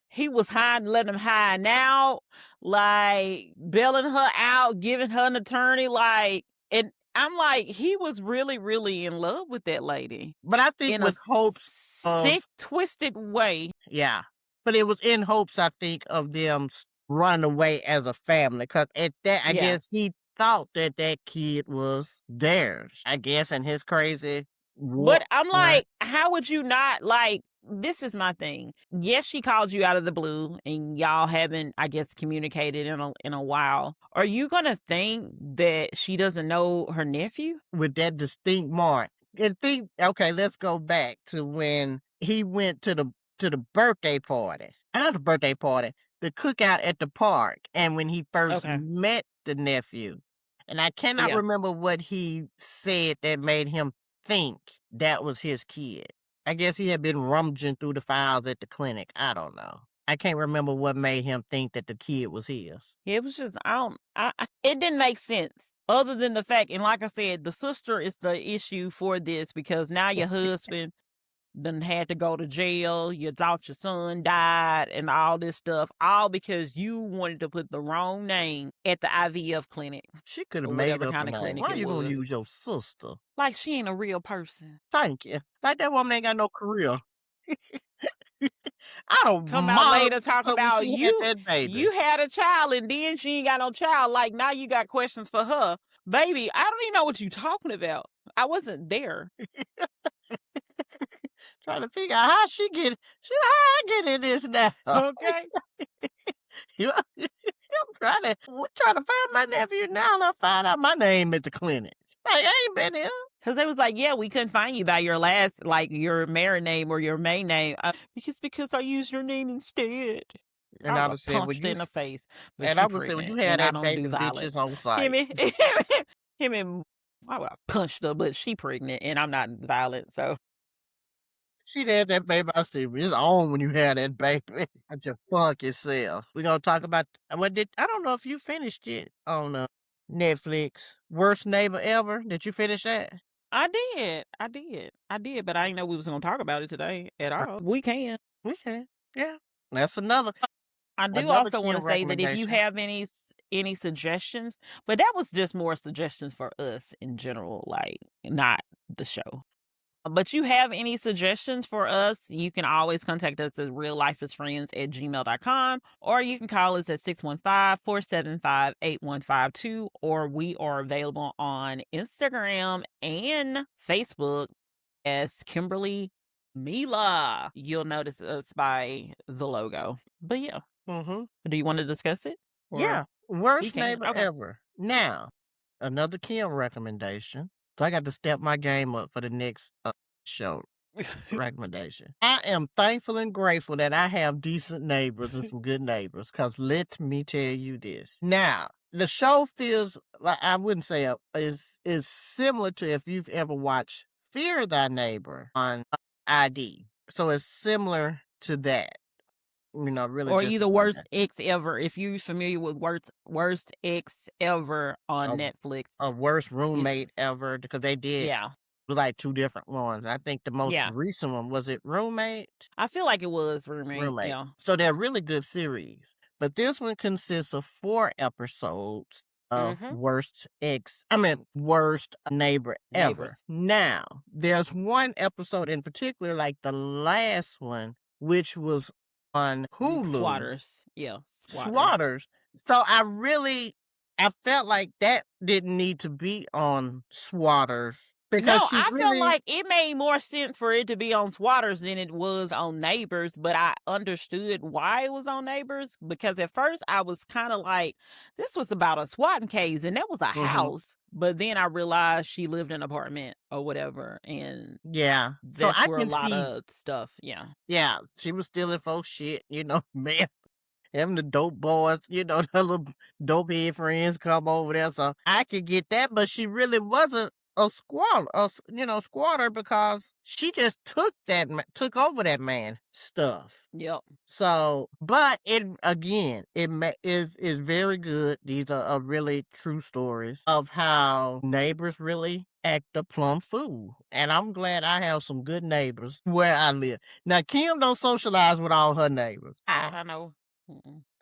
hiding, letting him hide out, like bailing her out, giving her an attorney, like, and I'm like, he was really, really in love with that lady. But I think in with a hopes sick, twisted way. Yeah. But it was in hopes, I think, of them running away as a family. Because at that, I guess he thought that that kid was theirs. I guess, in his crazy But I'm mind. like, how would you not, like, this is my thing. Yes, she called you out of the blue and y'all haven't, I guess, communicated in a while. Are you going to think that she doesn't know her nephew? With that distinct mark. And think, okay, let's go back to when he went to the birthday party. Not the birthday party, the cookout at the park. And when he first met the nephew. And I cannot remember what he said that made him think that was his kid. I guess he had been rummaging through the files at the clinic. I don't know. I can't remember what made him think that the kid was his. It was just, it didn't make sense. Other than the fact, and like I said, the sister is the issue for this because now your husband done had to go to jail. You thought your son died and all this stuff, all because you wanted to put the wrong name at the IVF clinic. She could have made up a name. Why you gonna use your sister? Like she ain't a real person. Thank you. Like that woman ain't got no career. I don't come out later talk about you had a child and then she ain't got no child. Like now you got questions for her. Baby, I don't even know what you talking about. I wasn't there. Trying to figure out how I get in this now. Okay. I'm trying to find my nephew now and I find out my name at the clinic. Like, I ain't been here. Because they was like, yeah, we couldn't find you by your last, like, your married name or your main name. Because I used your name insteid. And I was punched in the face. And I was saying, when you had that baby, bitches on site. Him and I punched her, but she pregnant, and I'm not violent, so. She had that baby. I said, it's on when you had that baby. I just fuck yourself. We're going to talk about, I don't know if you finished it on Netflix. Worst Neighbor Ever. Did you finish that? I did, but I didn't know we was going to talk about it today at all. We can. Yeah. That's another. I do also want to say that if you have any suggestions, but that was just more suggestions for us in general, like not the show. But you have any suggestions for us, you can always contact us at reallifeishfriends@gmail.com, or you can call us at 615-475-8152, or we are available on Instagram and Facebook as Kimberly Mila. You'll notice us by the logo. But yeah. Mm-hmm. Do you want to discuss it? Yeah. Worst Neighbor Ever. Now, another Kim recommendation. So I got to step my game up for the next show recommendation. I am thankful and grateful that I have decent neighbors and some good neighbors, because let me tell you this. Now, the show feels like, I wouldn't say is similar to if you've ever watched Fear Thy Neighbor on ID. So it's similar to that. Really. Or either Worst Ex Ever, if you're familiar with Worst Ex Ever on Netflix. Or Worst Roommate Ever, because they did like two different ones. I think the most recent one, was it Roommate? I feel like it was Roommate. Yeah. So they're really good series. But this one consists of 4 episodes of Worst Neighbor Ever. Now, there's one episode in particular, like the last one, which was on Hulu. Swatters. Yeah. Swatters. So I felt like that didn't need to be on Swatters. Because I felt like it made more sense for it to be on Swatters than it was on Neighbors, but I understood why it was on Neighbors, because at first I was kind of like, this was about a swatting case, and that was a house. But then I realized she lived in an apartment or whatever, and that's so I can a lot of stuff. Yeah, she was stealing folks' shit, man. Having the dope boys, the little dope head friends come over there. So I could get that, but she really wasn't squatter because she just took over that man's stuff. Yep. So, but is very good. These are really true stories of how neighbors really act a plum fool. And I'm glad I have some good neighbors where I live. Now, Kim don't socialize with all her neighbors. I know.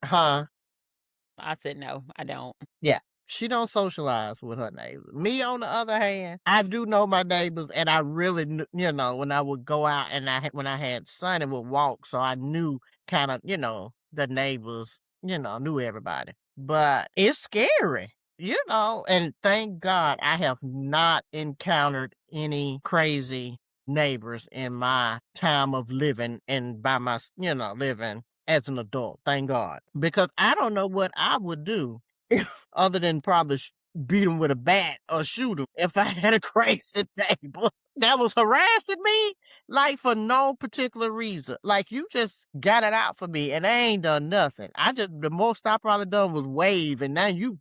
Huh? I said no, I don't. Yeah. She don't socialize with her neighbors. Me, on the other hand, I do know my neighbors, and I really, when I would go out and when I had son, it would walk, so I knew kind of, the neighbors, knew everybody. But it's scary, and thank God I have not encountered any crazy neighbors in my time of living and by my, living as an adult. Thank God. Because I don't know what I would do other than probably beat him with a bat or shoot him if I had a crazy neighbor that was harassing me, like for no particular reason. Like you just got it out for me and I ain't done nothing. The most I probably done was wave, and now you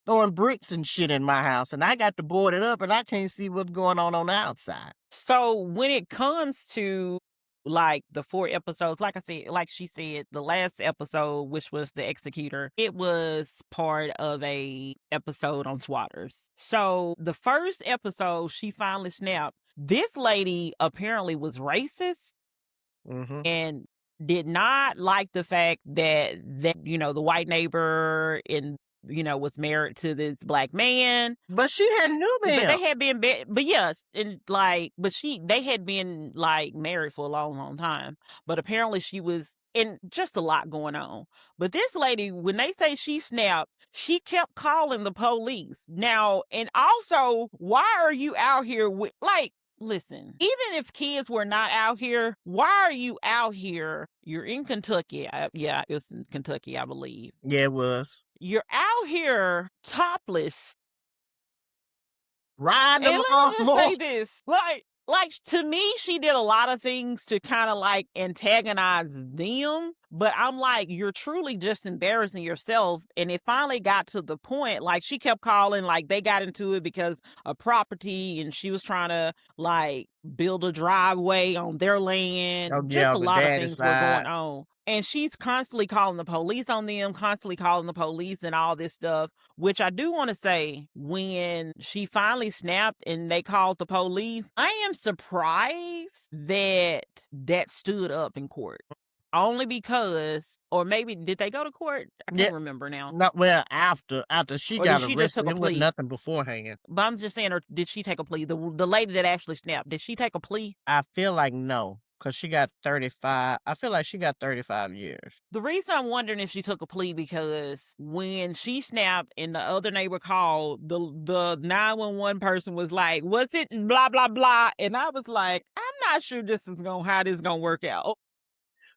throwing bricks and shit in my house, and I got to board it up and I can't see what's going on the outside. So when it comes to like the 4 episodes, like I said, like she said, the last episode, which was the executor, it was part of a episode on swatters. So the first episode, she finally snapped. This lady apparently was racist and did not like the fact that the white neighbor was married to this black man. But she had knew them. But they had been, they had been like married for a long, long time. But apparently she was in just a lot going on. But this lady, when they say she snapped, she kept calling the police. Now, and also, why are you out here with, like, listen, even if kids were not out here, why are you out here? You're in Kentucky. Yeah, it was in Kentucky, I believe. Yeah, it was. You're out here topless. Riding and let me just say this. Like to me, she did a lot of things to kind of like antagonize them. But I'm like, you're truly just embarrassing yourself. And it finally got to the point, like she kept calling, like they got into it because of property and she was trying to like build a driveway on their land. Just a lot of things were going on. And she's constantly calling the police on them, constantly calling the police and all this stuff, which I do want to say, when she finally snapped and they called the police, I am surprised that stood up in court. Only because, or maybe, did they go to court? I can't remember now. Not well after she got arrested. It was nothing beforehand. But I'm just saying, or did she take a plea? The lady that actually snapped, did she take a plea? I feel like no, because she got 35. I feel like she got 35 years. The reason I'm wondering if she took a plea, because when she snapped and the other neighbor called, the 911 person was like, was it blah, blah, blah? And I was like, I'm not sure how this is going to work out.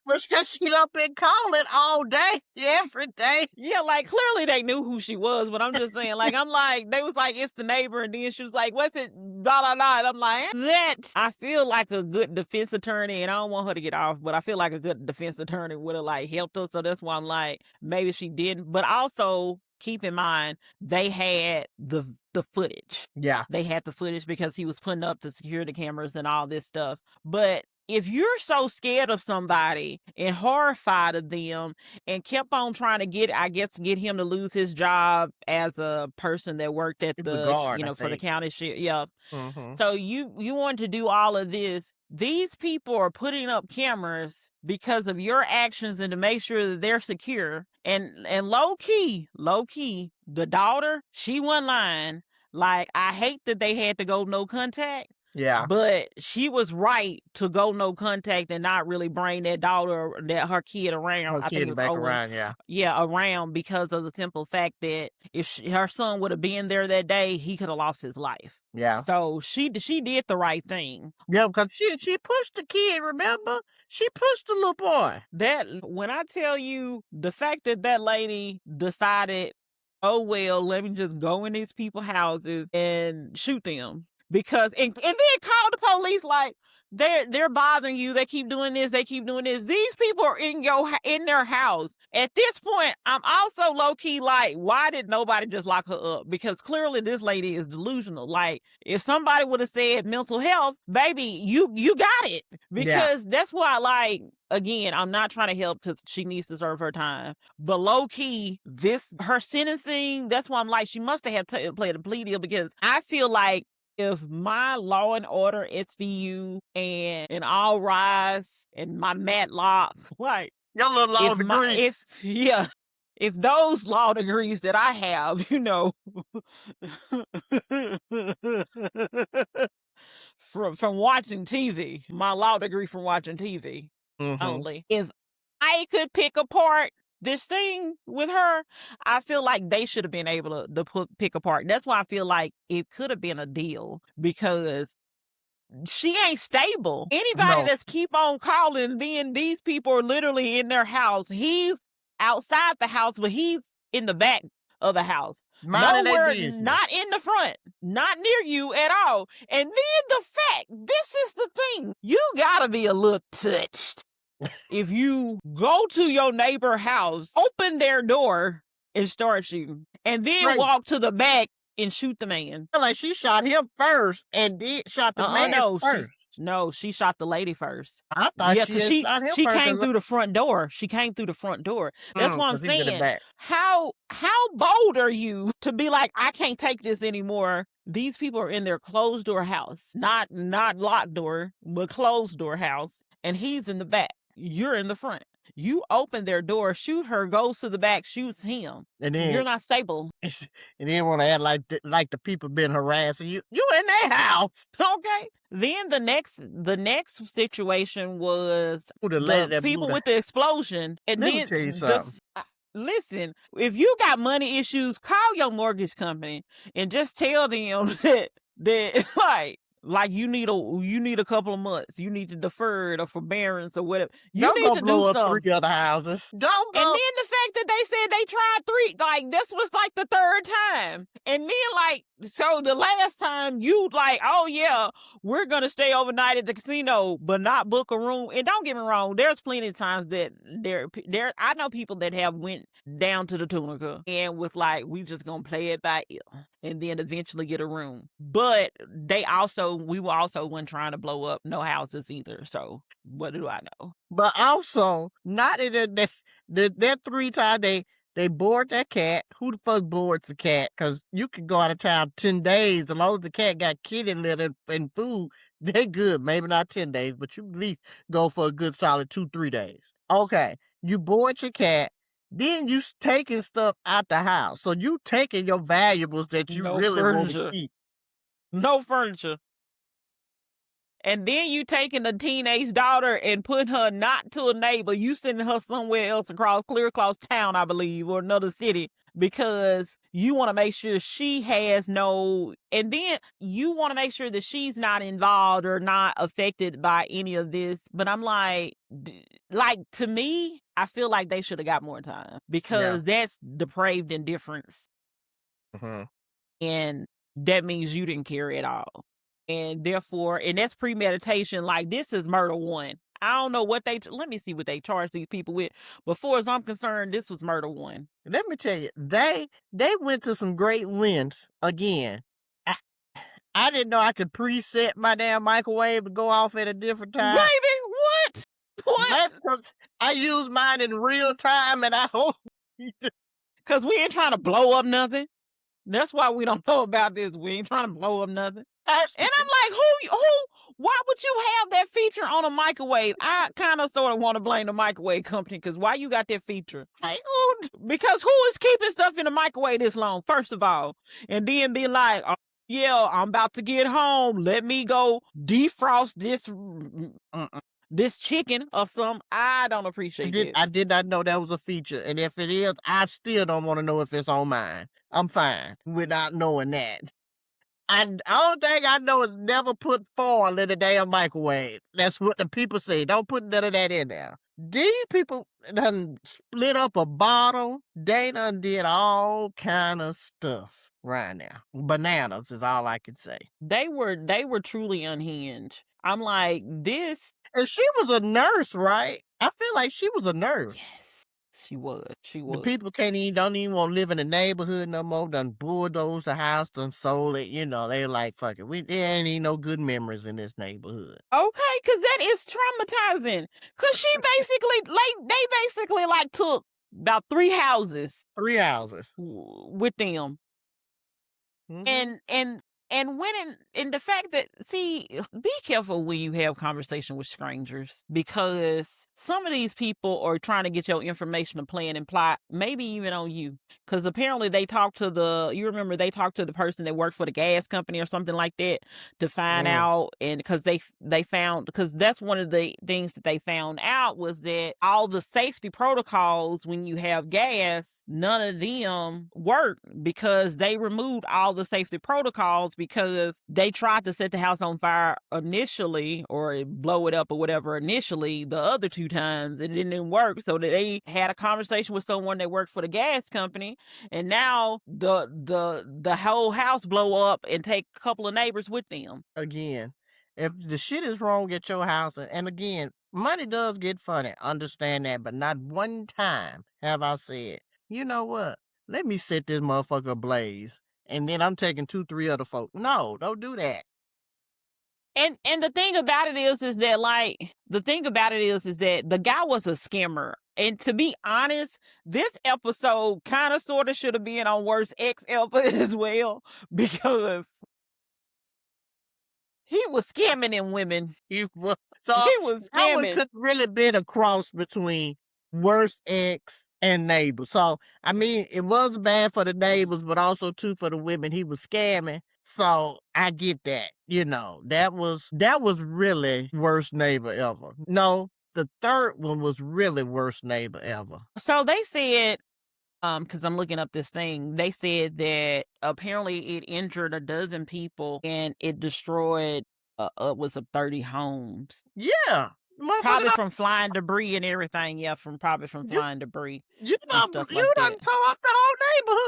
Because she done been calling all day, every day. Yeah, like clearly they knew who she was, but I'm just saying, like, I'm like, they was like, it's the neighbor, and then she was like, what's it, blah, blah, blah, and I'm like, that, I feel like a good defense attorney, and I don't want her to get off, but I feel like a good defense attorney would have, like, helped her, so that's why I'm like, maybe she didn't, but also, keep in mind, they had the footage. Yeah. They had the footage because he was putting up the security cameras and all this stuff, but if you're so scared of somebody and horrified of them and kept on trying to get him to lose his job as a person that worked at the guard, for the county shit. Yeah. Mm-hmm. So you want to do all of this. These people are putting up cameras because of your actions and to make sure that they're secure. And low key, the daughter, she wasn't lying. Like, I hate that they had to go no contact. Yeah. But she was right to go no contact and not really bring that daughter, her kid around. I think it was back around, yeah. Yeah, around, because of the simple fact that if her son would have been there that day, he could have lost his life. Yeah. So she did the right thing. Yeah, because she pushed the kid, remember? She pushed the little boy. That, when I tell you, the fact that lady decided, oh, well, let me just go in these people's houses and shoot them. because and then call the police like they're bothering you. They keep doing this. They keep doing this. These people are in their house. At this point, I'm also low key like, why did nobody just lock her up? Because clearly this lady is delusional. Like, if somebody would have said mental health, baby, you got it. Because that's why, like, again, I'm not trying to help because she needs to serve her time. But low key, her sentencing, that's why I'm like, she must have played a plea deal, because I feel like if my Law and Order SVU and All Rise and my Matlock, like, your little law degrees. If those law degrees that I have, from watching TV, my law degree from watching TV only, if I could pick apart this thing with her, I feel like they should have been able to pick apart. That's why I feel like it could have been a deal, because she ain't stable. Anybody that's keep on calling, then these people are literally in their house. He's outside the house, but he's in the back of the house. Nowhere, not in the front, not near you at all. And then the fact, this is the thing, you gotta be a little touched if you go to your neighbor's house, open their door, and start shooting, and then walk to the back and shoot the man. Like, she shot him first and then shot the man first. She shot the lady first. I thought she shot him first. She came through the front door. That's what I'm saying. How bold are you to be like, I can't take this anymore? These people are in their closed door house, not locked door, but closed door house, and he's in the back. You're in the front. You open their door, shoot her, goes to the back, shoots him. And then you're not stable. And then want to act like the people been harassing you. You in their house. Okay. Then the next situation was the people with the explosion. And Let me tell you something. Listen, if you got money issues, call your mortgage company and just tell them that like you need a couple of months. You need to defer it or forbearance or whatever. You need to do something. 3 other houses. Don't go. And then the fact that they said they tried 3, like, this was like the 3rd time. And then, like, so the last time you like, oh yeah, we're gonna stay overnight at the casino, but not book a room. And don't get me wrong, there's plenty of times that I know people that have went down to the Tunica and was like, we just gonna play it by ear and then eventually get a room. But we were also wasn't trying to blow up no houses either. So what do I know? But also, not in that 3 times they board that cat. Who the fuck boards the cat? Because you can go out of town 10 days. As long as the cat got kitty litter and food, they're good. Maybe not 10 days, but you at least go for a good solid 2-3 days. Okay, you board your cat. Then you taking stuff out the house. So you taking your valuables that you really want to keep. No furniture. And then you taking the teenage daughter and put her not to a neighbor. You sending her somewhere else clear across town, I believe, or another city, because you want to make sure she has and then you want to make sure that she's not involved or not affected by any of this. But I'm like, to me, I feel like they should have got more time, because that's depraved indifference. And that means you didn't care at all. And therefore, and that's premeditation. Like, this is murder 1. I don't know what let me see what they charge these people with. But far as I'm concerned, this was murder 1. Let me tell you, they went to some great lengths again. I didn't know I could preset my damn microwave to go off at a different time. Baby, what? I use mine in real time, and I hope. Because we ain't trying to blow up nothing. That's why we don't know about this. We ain't trying to blow up nothing. And I'm like, why would you have that feature on a microwave? I kind of sort of want to blame the microwave company, because why you got that feature? Because who is keeping stuff in the microwave this long, first of all? And then be like, oh, yeah, I'm about to get home. Let me go defrost this chicken or something. I don't appreciate it. I did not know that was a feature. And if it is, I still don't want to know if it's on mine. I'm fine without knowing that. The only thing I know is never put foil in the damn microwave. That's what the people say. Don't put none of that in there. These people done split up a bottle. They done did all kind of stuff. right now. Bananas is all I can say. They were truly unhinged. I'm like, this. And she was a nurse, right? I feel like she was a nurse. Yes, she was. She The was. people don't even want to live in the neighborhood no more. Done bulldozed the house, done sold it. You know, they like, fuck it. There ain't even no good memories in this neighborhood. Okay, because that is traumatizing. Because they basically like took about 3 houses. 3 houses. With them. Mm-hmm. And when in the fact that, see, be careful when you have conversation with strangers, because some of these people are trying to get your information to plan and plot, maybe even on you. Because apparently they talked to they talked to the person that worked for the gas company or something like that to find out. And because they found, because that's one of the things that they found out was that all the safety protocols when you have gas, none of them work, because they removed all the safety protocols because they tried to set the house on fire initially, or blow it up or whatever initially, the other 2 times, and it didn't work. So they had a conversation with someone that worked for the gas company, and now the whole house blow up and take a couple of neighbors with them. Again, if the shit is wrong at your house, and again, money does get funny, understand that, but not one time have I said, you know what, let me set this motherfucker ablaze, and then I'm taking 2, 3 other folks. No, don't do that. And the thing about it is that the guy was a scammer. And to be honest, this episode kind of sort of should have been on Worst Ex ever as well, because he was scamming them women. He was scamming. That one could really been a cross between Worst Ex and Neighbors. So I mean, it was bad for the neighbors, but also too for the women he was scamming. So I get that. You know, that was really Worst Neighbor ever. No, the third one was really Worst Neighbor ever. So they said, because I'm looking up this thing, they said that apparently it injured a dozen people and it destroyed upwards of 30 homes. Yeah. Probably from flying debris and everything. Yeah, probably from flying debris. You done tore up the whole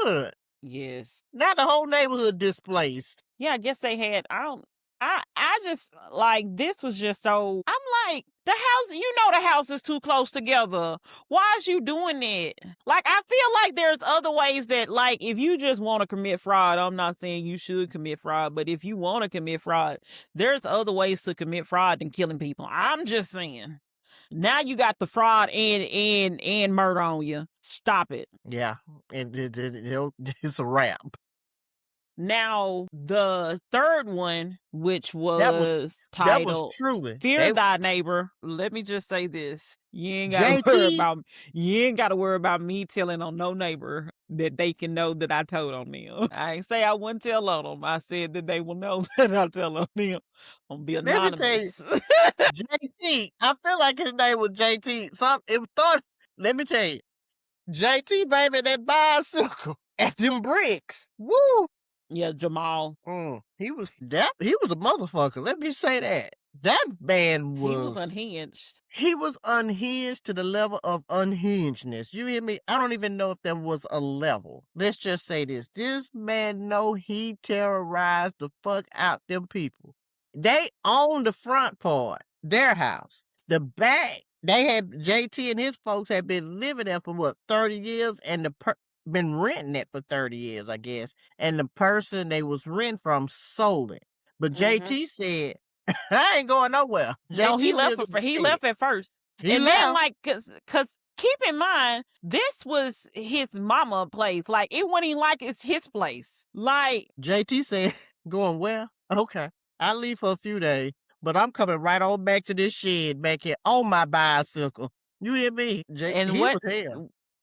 neighborhood. Yes. Now the whole neighborhood displaced. Yeah, I guess they had, I just, like, this was just so, I'm like, the house is too close together. Why is you doing it? Like, I feel like there's other ways that, like, if you just want to commit fraud, I'm not saying you should commit fraud, but if you want to commit fraud, there's other ways to commit fraud than killing people. I'm just saying. Now you got the fraud and murder on you. Stop it. Yeah, it's a wrap. Now, the third one, which was titled, that was truly Fear Thy Neighbor. Let me just say this. You ain't got to worry about me telling on no neighbor that they can know that I told on them. I ain't say I wouldn't tell on them. I said that they will know that I tell on them. I'm going to be anonymous. JT, I feel like his name was JT. Let me tell you, JT, baby, that bicycle at them bricks. Woo! Yeah, Jamal. He was a motherfucker. Let me say that. That man was... He was unhinged. He was unhinged to the level of unhingedness. You hear me? I don't even know if there was a level. Let's just say this. This man he terrorized the fuck out them people. They owned the front part, their house. The back, JT and his folks had been living there for 30 years, and been renting it for 30 years, I guess. And the person they was renting from sold it. But JT said, I ain't going nowhere. No, he left at first. Then, like, cause keep in mind, this was his mama place. Like, it wasn't even like it's his place. Like, JT said, going where? Okay, I'll leave for a few days, but I'm coming right on back to this shed back here on my bicycle. You hear me?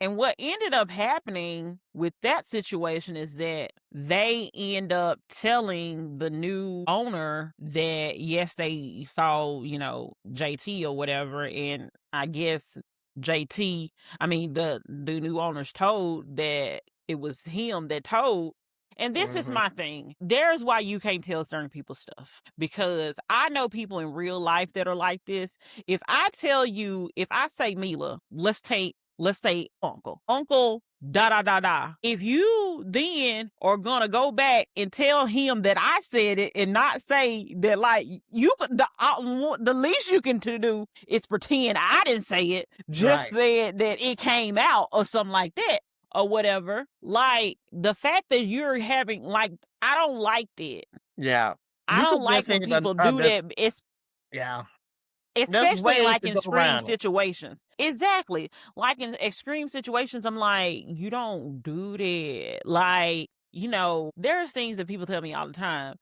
And what ended up happening with that situation is that they end up telling the new owner that, yes, they saw, JT or whatever. And I guess the new owners told that it was him that told. And this is my thing. There's why you can't tell certain people stuff. Because I know people in real life that are like this. If I say Mila, let's say Uncle, da da da da. If you you then are gonna go back and tell him that I said it and not say that, like, you could, the least you can do is pretend I didn't say it, just said that it came out or something like that or whatever. Like, the fact that you're having, like, I don't like that. Yeah. I don't like when people do that. It's especially like in extreme situations. Exactly. Like in extreme situations, I'm like, you don't do that. Like, you know, there are things that people tell me all the time.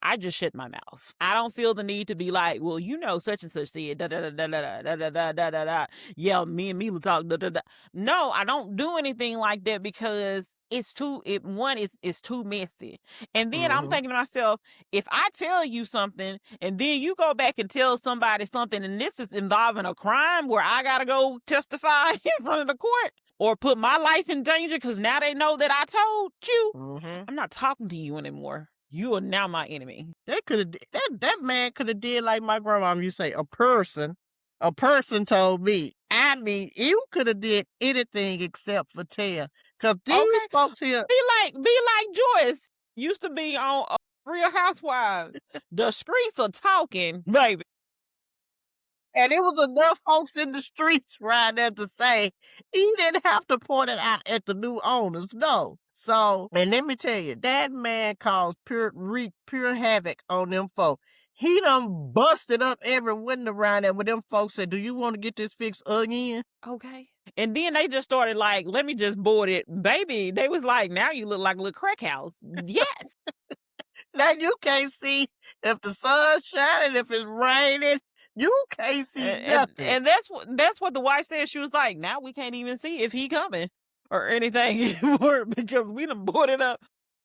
I just shut my mouth. I don't feel the need to be like, well, you know, such and such said da da da da da da da da da da da. Yeah, me and Mila talk da da da. No, I don't do anything like that because it's too messy. And then I'm thinking to myself, if I tell you something and then you go back and tell somebody something and this is involving a crime where I gotta go testify in front of the court or put my life in danger because now they know that I told you, I'm not talking to you anymore. You are now my enemy. That man could have did like my grandma used to say, a person told me. I mean, you could have did anything except for tell. Cause these folks here be like Joyce used to be on Real Housewives. The streets are talking, baby. And it was enough folks in the streets right there to say he didn't have to point it out at the new owners. No. So, and let me tell you, that man caused pure havoc on them folks. He done busted up every window around there when them folks said, do you want to get this fixed again? Okay. And then they just started like, let me just board it. Baby, they was like, now you look like a little crack house. Yes. Now you can't see if the sun's shining, if it's raining. You can't see nothing. And that's what the wife said. She was like, now we can't even see if he coming or anything anymore because we done boarded up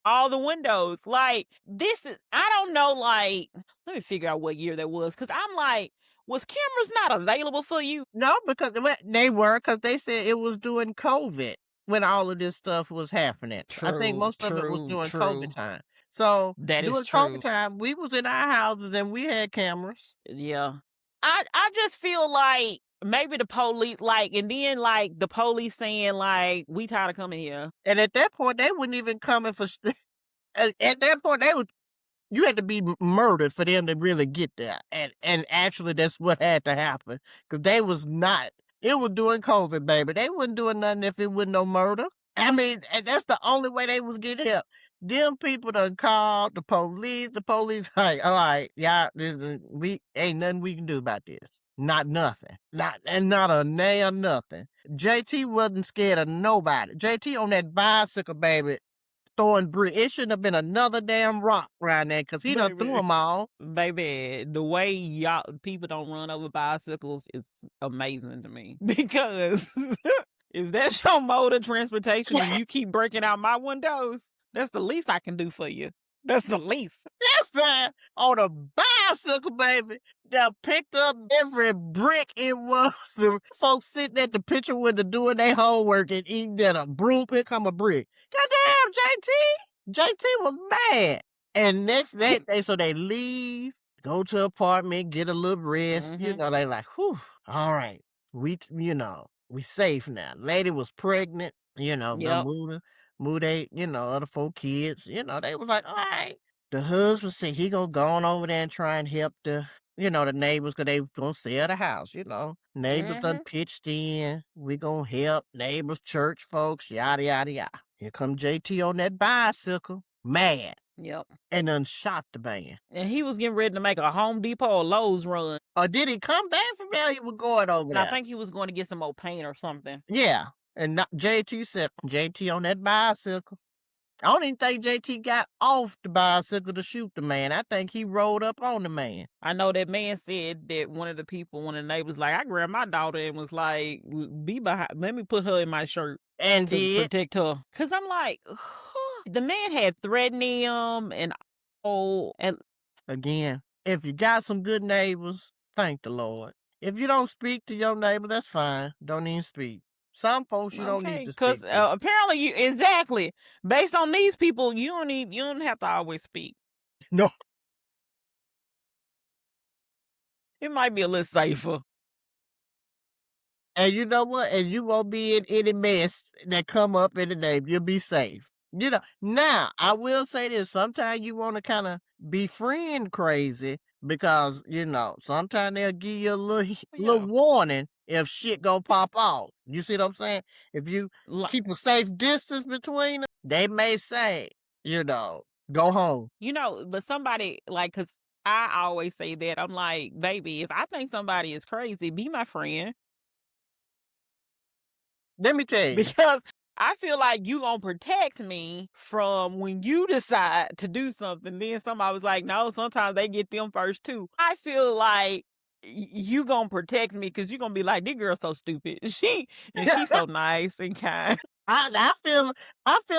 all the windows. Like, I don't know, like, let me figure out what year that was. Cause I'm like, was cameras not available for you? No, because they were, because they said it was during COVID when all of this stuff was happening. I think most of it was during COVID time. So during COVID time, we was in our houses and we had cameras. Yeah. I just feel like maybe the police, like, and then like the police saying like, we tired of coming here. And at that point, they wouldn't even coming for. At that point, you had to be murdered for them to really get there. And actually, that's what had to happen because they was not. It was during COVID, baby. They wasn't doing nothing if it wasn't no murder. I mean, and that's the only way they was getting help. Them people done called the police. The police like, all right, y'all, we ain't nothing we can do about this. Not nothing. Not a nail, nothing. JT wasn't scared of nobody. JT on that bicycle, baby, throwing bricks. It shouldn't have been another damn rock around there because he done threw them all. Baby, the way people don't run over bicycles is amazing to me because if that's your mode of transportation and you keep breaking out my windows, that's the least I can do for you. That's the least. That's right. On a bicycle, baby. They picked up every brick it was. Folks sitting at the picture window doing their homework and eating that a broom pick come a brick. Goddamn, JT was mad. And next day, so they leave, go to an apartment, get a little rest. You know, they like, whew, all right. We safe now. Lady was pregnant, moved they, other 4 kids, they was like, all right. The husband said he gonna go on over there and try and help the neighbors because they was gonna sell the house, Neighbors done pitched in. We gonna help neighbors, church folks, yada, yada, yada. Here come JT on that bicycle, mad. Yep. And done shot the man. And he was getting ready to make a Home Depot or Lowe's run. Or did he come back from there? He was going over there. I think he was going to get some more paint or something. Yeah. And JT said, JT on that bicycle. I don't even think JT got off the bicycle to shoot the man. I think he rode up on the man. I know that man said that one of the neighbors, like, I grabbed my daughter and was like, be behind, let me put her in my shirt. And to protect her. Because I'm like, the man had threatened him and again, if you got some good neighbors, thank the Lord. If you don't speak to your neighbor, that's fine. Don't even speak. Some folks you don't need to speak. Because apparently exactly based on these people, you don't have to always speak. No. It might be a little safer. And you know what? And you won't be in any mess that come up in the neighbor. You'll be safe. Now I will say this: sometimes you want to kind of befriend crazy because sometimes they'll give you a little warning if shit go pop off. You see what I'm saying? If you keep a safe distance between them, they may say, go home. But somebody cause I always say that I'm like, baby, if I think somebody is crazy, be my friend. Let me tell you. Because I feel like you gonna protect me from when you decide to do something. Then somebody was like, no, sometimes they get them first too. I feel like you gonna protect me because you gonna be like, this girl's so stupid. She's so nice and kind. I feel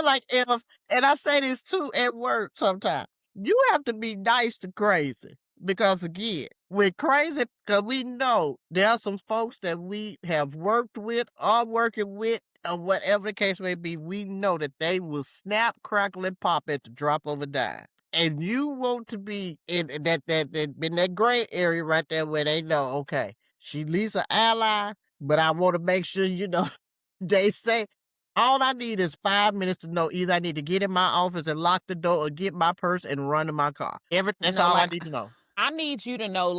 like and I say this too at work sometimes, you have to be nice to crazy. Because again, with crazy, because we know there are some folks that we have worked with, are working with, or whatever the case may be, we know that they will snap, crackle, and pop at the drop of a dime. And you want to be in that gray area right there where they know, okay, she's at least an ally, but I want to make sure, they say, all I need is 5 minutes to know either I need to get in my office and lock the door or get my purse and run to my car. That's all I need to know. I need you to know,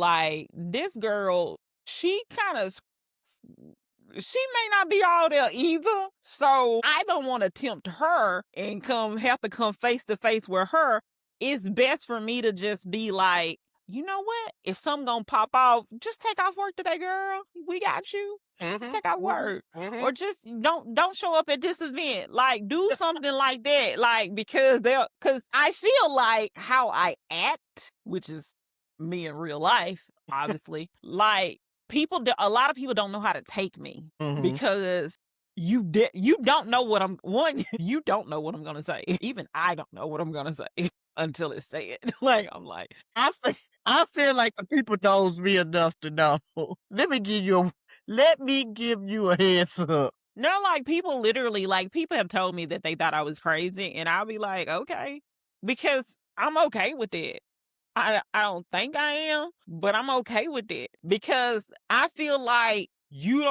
this girl, she may not be all there either. So I don't want to tempt her and have to come face to face with her. It's best for me to just be like, you know what? If something gonna pop off, just take off work today, girl. We got you. Just take off work. Or just don't show up at this event. Do something like that. Because I feel like how I act, which is me in real life, obviously, a lot of people don't know how to take me because you don't know what you don't know what I'm gonna say. Even I don't know what I'm gonna say until it's said. I'm like, I feel like the people knows me enough to know. Let me give you a heads up. No, people literally, people have told me that they thought I was crazy, and I'll be like, okay, because I'm okay with it. I don't think I am, but I'm okay with it because I feel like you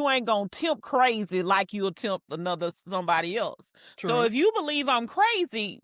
ain't gonna tempt crazy like you'll tempt somebody else. True. So if you believe I'm crazy,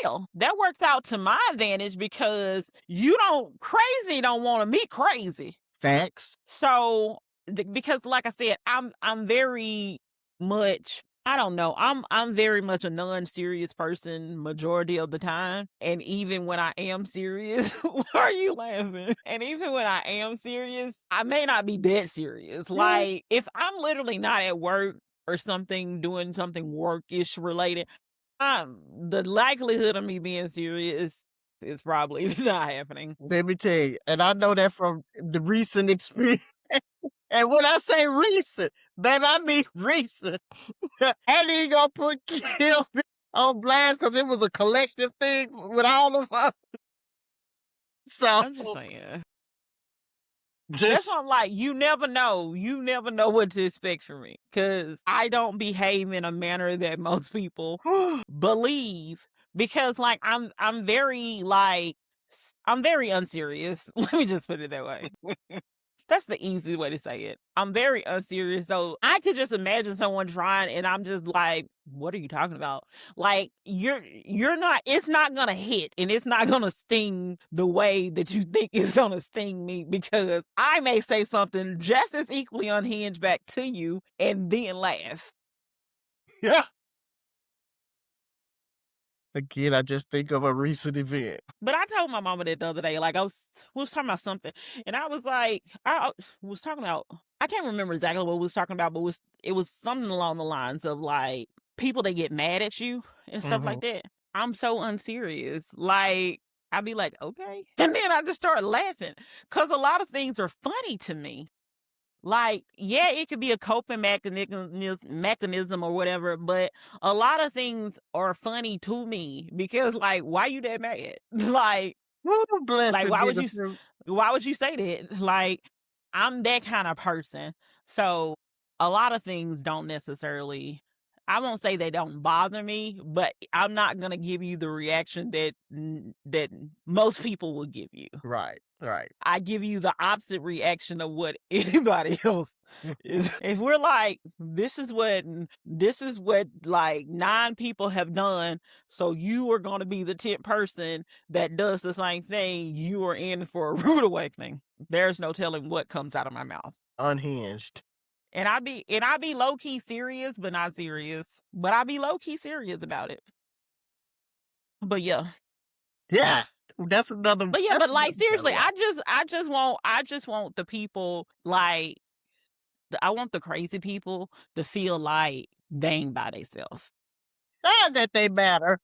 well, that works out to my advantage because crazy don't want to meet crazy. Facts. So because like I said, I'm very much, I don't know. I'm very much a non-serious person majority of the time. And even when I am serious, why are you laughing? And even when I am serious, I may not be that serious. If I'm literally not at work or something, doing something workish related, the likelihood of me being serious is probably not happening. Let me tell you, and I know that from the recent experience. And when I say recent, baby, I mean recent. I ain't gonna put Kim on blast because it was a collective thing with all of us. So I'm just saying. That's why I'm like, you never know. You never know what to expect from me because I don't behave in a manner that most people believe because I'm very unserious. Let me just put it that way. That's the easy way to say it. I'm very unserious. So I could just imagine someone trying and I'm just like, what are you talking about? You're not, it's not going to hit and it's not going to sting the way that you think it's going to sting me because I may say something just as equally unhinged back to you and then laugh. Yeah. Again, I just think of a recent event. But I told my mama that the other day, we was talking about something, and I was like, I was talking about, I can't remember exactly what we was talking about, but it was something along the lines of people that get mad at you and stuff like that. I'm so unserious. I'd be like, okay. And then I just started laughing because a lot of things are funny to me. Yeah, it could be a coping mechanism or whatever, but a lot of things are funny to me because why you that mad? Why would you say that? I'm that kind of person. So a lot of things don't necessarily I won't say they don't bother me, but I'm not going to give you the reaction that most people will give you. Right. I give you the opposite reaction of what anybody else is. If we're like, this is what like 9 people have done, so you are going to be the 10th person that does the same thing, you are in for a rude awakening. There's no telling what comes out of my mouth. Unhinged. And I be low key serious, but not serious. But I be low key serious about it. But yeah. Yeah. That's another. But yeah, but like seriously, I just want the people, like, I want the crazy people to feel like they ain't by themselves. That they matter.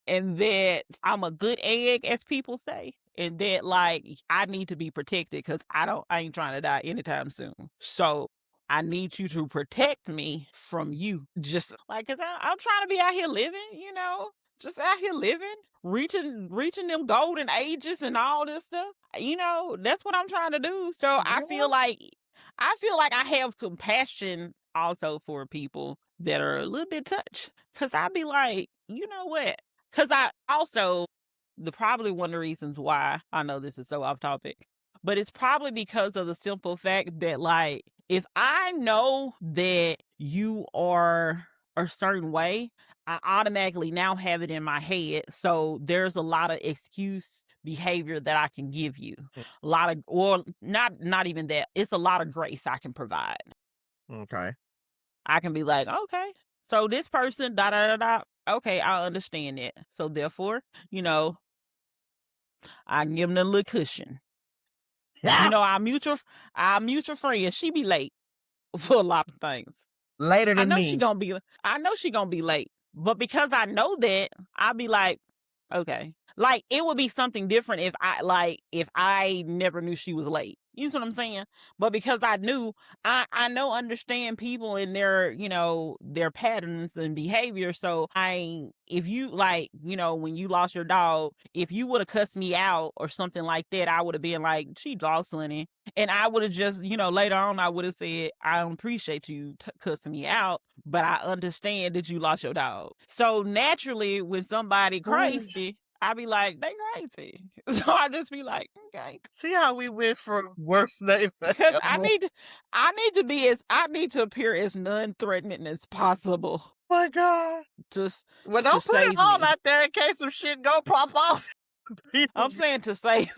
And that I'm a good egg, as people say. And that, like, I need to be protected because I ain't trying to die anytime soon. So I need you to protect me from you. Just like, cause I'm trying to be out here living, just out here living, reaching them golden ages and all this stuff. That's what I'm trying to do. So Yeah. I feel like I have compassion also for people that are a little bit touched. Cause I'd be like, you know what? Cause I also, probably one of the reasons why, I know this is so off topic, but it's probably because of the simple fact that, like, if I know that you are a certain way, I automatically now have it in my head. So there's a lot of excuse behavior that I can give you. A lot of, or not even that. It's a lot of grace I can provide. Okay. I can be like, okay, so this person, da da da da. Okay, I understand it. So therefore, I give them a little cushion. Yeah. Our mutual friend, she be late for a lot of things. Later than I know me. she gonna be late. But because I know that, I'll be like, okay. Like, it would be something different if I never knew she was late. You know what I'm saying? But because I knew, I understand people and their patterns and behavior. So if you, like, when you lost your dog, if you would have cussed me out or something like that, I would have been like, she lost Sonny. And I would have just, later on, I would have said, I don't appreciate you cussing me out, but I understand that you lost your dog. So naturally, when somebody crazy, I be like, they crazy. So I just be like, okay. See how we went from worst name Because I need to appear as non-threatening as possible. My God. Just Well, to don't put save it all me. out there in case some shit go pop off. I'm saying to save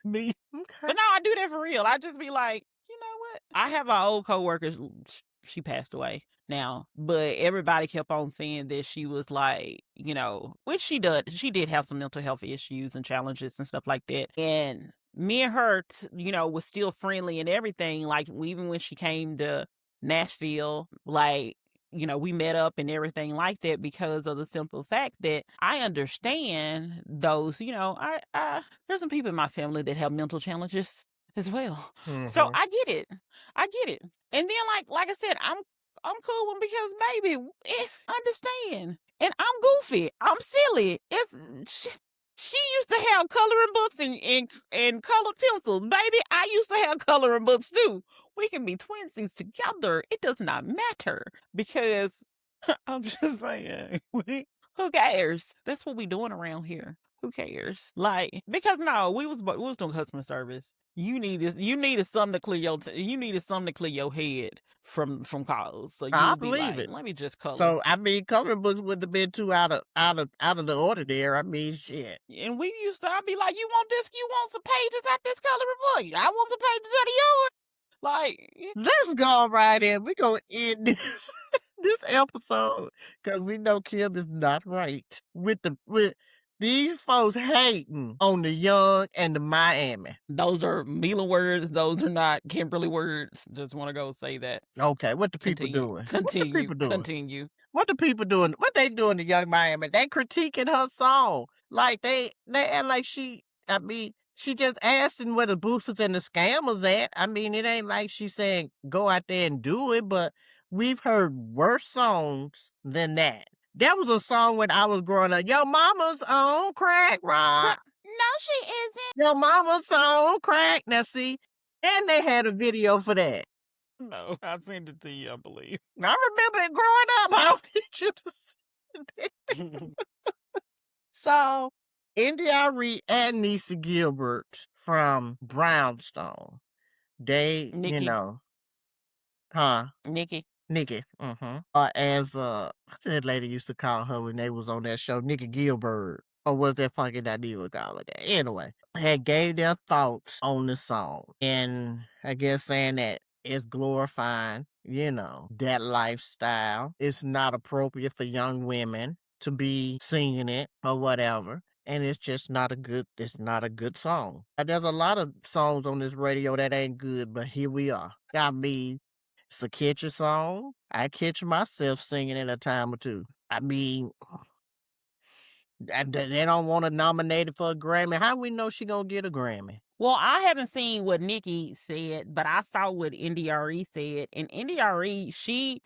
me. Okay. But no, I do that for real. I just be like, you know what? I have an old coworker. She passed away now, but everybody kept on saying that she was like, which she did. She did have some mental health issues and challenges and stuff like that. And me and her, was still friendly and everything. Like, even when she came to Nashville, like, we met up and everything like that because of the simple fact that I understand those, there's some people in my family that have mental challenges as well. Mm-hmm. So I get it. And then, like I said, I'm cool because, baby, understand. And I'm goofy. I'm silly. She used to have coloring books and colored pencils. Baby, I used to have coloring books too. We can be twinsies together. It does not matter because I'm just saying, who cares? That's what we doing around here. Who cares? Like, because no, we was doing customer service. You needed something to clear your head from calls. So I you'd be believe like, it. let me just color. So I mean, coloring books wouldn't have been too out of the ordinary. I mean, shit. And we used to, I'd be like, you want some pages out this coloring book? I want some pages out of yours. Like, let's go right in. We're gonna end this episode because we know Kim is not right with these folks hating on the young and the Miami. Those are Mila words. Those are not Kimberly words. Just want to go say that. Okay, what the people doing? Continue. What the people doing? What they doing to young Miami? They critiquing her song. Like they act like she just asking where the boosters and the scammers at. I mean, it ain't like she's saying go out there and do it, but we've heard worse songs than that. That was a song when I was growing up. Your mama's on crack rock. No, she isn't. Your mama's on crack. Now see, and they had a video for that. No, I sent it to you, I believe. I remember it growing up. I don't need you to send it. So, India.Arie and Nisa Gilbert from Brownstone, they, Nikki. huh? Nikki. Nikki. As what's that lady used to call her when they was on that show, Nikki Gilbert, or was that Funky Dineva call her that? Anyway, had gave their thoughts on the song, and I guess saying that it's glorifying, that lifestyle. It's not appropriate for young women to be singing it or whatever. And it's just it's not a good song. There's a lot of songs on this radio that ain't good, but here we are. I mean, it's a catchy song. I catch myself singing it a time or two. I mean, they don't want to nominate it for a Grammy. How we know she gonna get a Grammy? Well, I haven't seen what Nikki said, but I saw what India.Arie said. And India.Arie, she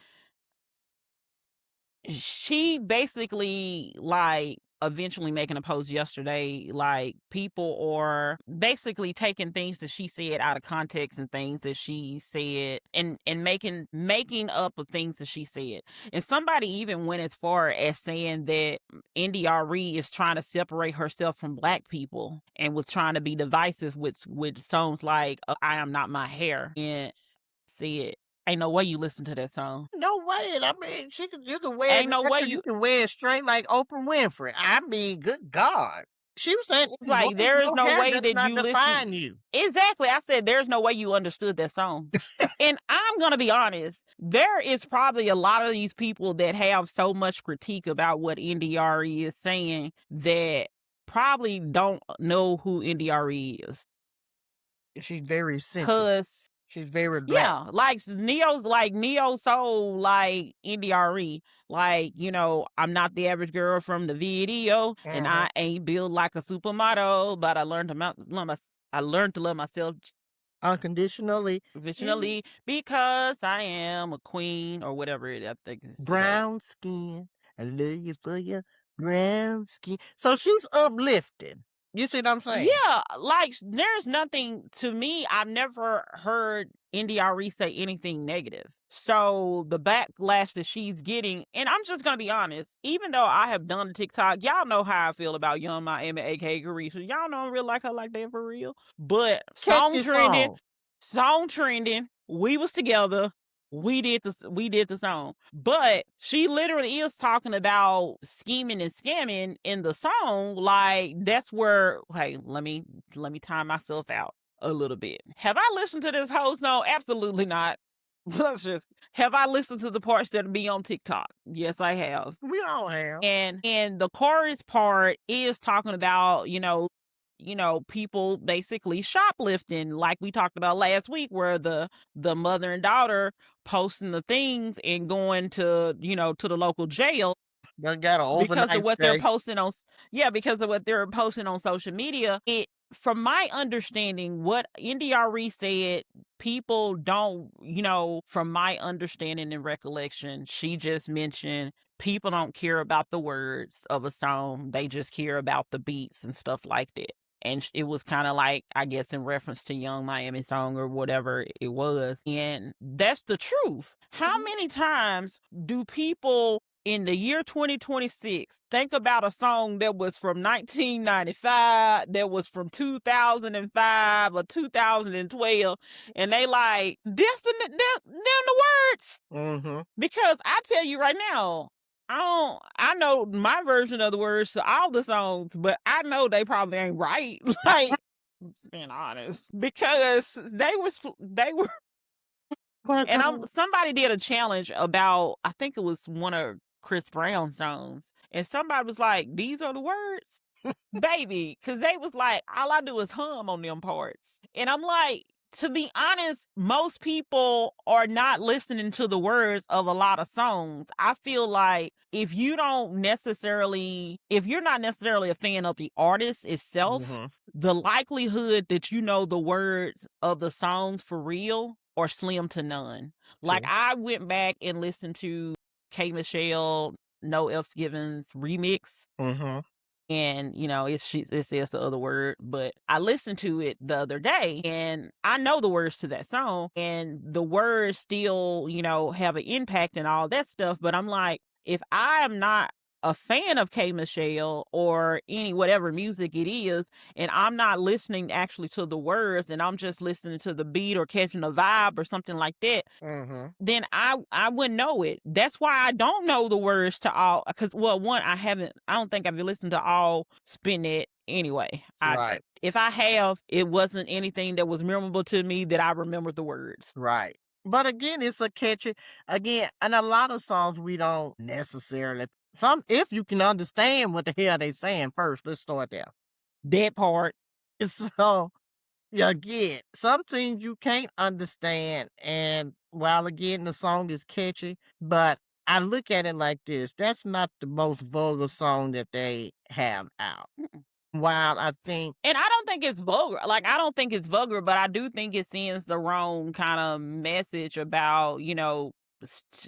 basically, like, eventually making a post yesterday, like, people are basically taking things that she said out of context and things that she said and making up of things that she said. And somebody even went as far as saying that India.Arie is trying to separate herself from Black people and was trying to be divisive with songs like I Am Not My Hair, and said, ain't no way you listen to that song. No way. I mean, you can wear Ain't no way you can wear it straight like Oprah Winfrey. I mean, good God. She was saying, it's like, there is no way that you define listen. you. Exactly. I said, there's no way you understood that song. And I'm going to be honest, there is probably a lot of these people that have so much critique about what India.Arie is saying that probably don't know who India.Arie is. She's very centric. Cause she's very Black. Yeah, like neo soul, like India.Arie, like, I'm not the average girl from the video, and I ain't built like a supermodel, but I learned to love myself unconditionally, because I am a queen, or whatever I think it's. Brown skin, I love you for your brown skin. So she's uplifting. You see what I'm saying? Yeah, like, there's nothing, to me, I've never heard India.Arie say anything negative. So the backlash that she's getting, and I'm just going to be honest, even though I have done the TikTok, y'all know how I feel about Young Miami, aka Carisha. Y'all know I don't really like her like that for real. But song trending, we was together. We did the song, but she literally is talking about scheming and scamming in the song. Like, that's where, hey, let me time myself out a little bit. Have I listened to this whole song? Absolutely not. Have I listened to the parts that be on TikTok? Yes, I have. We all have. And the chorus part is talking about, people basically shoplifting, like we talked about last week, where the mother and daughter posting the things and going to, to the local jail. They got an overnight because of what stay. they're posting on, because of what they're posting on social media. From my understanding, what India.Arie said, people don't, from my understanding and recollection, she just mentioned people don't care about the words of a song. They just care about the beats and stuff like that. And it was kind of like, I guess, in reference to Young Miami song or whatever it was. And that's the truth. How many times do people in the year 2026 think about a song that was from 1995, that was from 2005 or 2012, and they like, this the words? Because I tell you right now, I know my version of the words to all the songs, but I know they probably ain't right. Like, I'm just being honest, because they were and somebody did a challenge about, I think it was one of Chris Brown's songs, and somebody was like, these are the words, baby, because they was like, all I do is hum on them parts. And I'm like, to be honest, most people are not listening to the words of a lot of songs. I feel like if you're not necessarily a fan of the artist itself, the likelihood that you know the words of the songs for real are slim to none. Like, I went back and listened to K. Michelle, No Else Givens remix. and it says the other word, but I listened to it the other day and I know the words to that song, and the words still have an impact and all that stuff. But I'm like, if I am not a fan of K Michelle or any whatever music it is, and I'm not listening actually to the words, and I'm just listening to the beat or catching a vibe or something like that, then I wouldn't know it. That's why I don't know the words to all. Because one, I don't think I've listened to all Spin It anyway. Right. If I have, it wasn't anything that was memorable to me that I remembered the words. Right. But again, it's a catchy, and a lot of songs we don't necessarily, if you can understand what the hell they saying first, let's start there. That part. So, again, some things you can't understand, and while again, the song is catchy, but I look at it like this, that's not the most vulgar song that they have out. While I think, and I don't think it's vulgar. Like, I don't think it's vulgar, but I do think it sends the wrong kind of message about,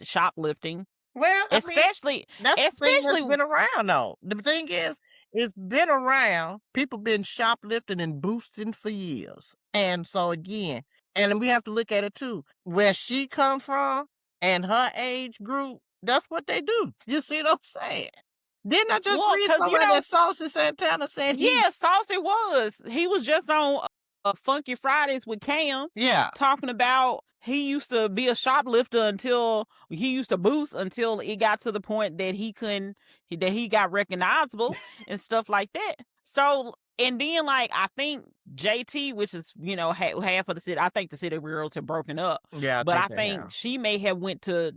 shoplifting. well, Especially, that's the thing that's especially, been around, though. The thing is, it's been around. People been shoplifting and boosting for years. And so again, and we have to look at it too. Where she come from and her age group, that's what they do. You see what I'm saying? Didn't I just read 'cause, somewhere that Saucy Santana said he? yeah, Saucy was. He was just on Funky Fridays with Cam. Yeah. Talking about he used to be a shoplifter until he used to boost until it got to the point that he got recognizable and stuff like that. So, and then like, I think JT, which is, half of the city, I think the City Girls have broken up. Yeah. But I think she may have went to,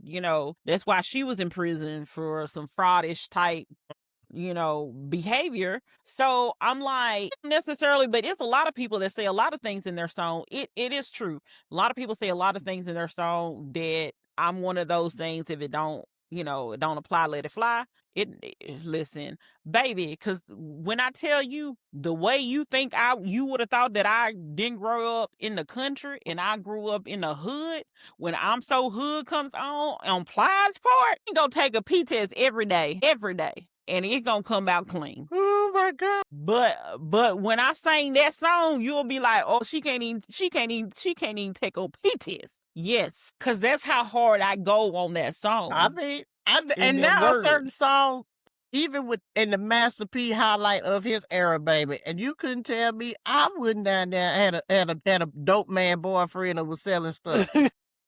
that's why she was in prison for some fraudish type behavior. So I'm like, necessarily, but it's a lot of people that say a lot of things in their song. It is true. A lot of people say a lot of things in their song that I'm one of those things. If it don't, it don't apply, let it fly. Listen, baby, because when I tell you the way you think you would have thought that I didn't grow up in the country and I grew up in the hood, when I'm So Hood comes on Plies part, you gonna take a P test every day. And it's gonna come out clean. Oh my God. But when I sing that song, you'll be like, oh, she can't even take a P test. Yes, because that's how hard I go on that song. I mean, and now a certain song, even in the Master P highlight of his era, baby, and you couldn't tell me I wouldn't down there had a dope man boyfriend that was selling stuff.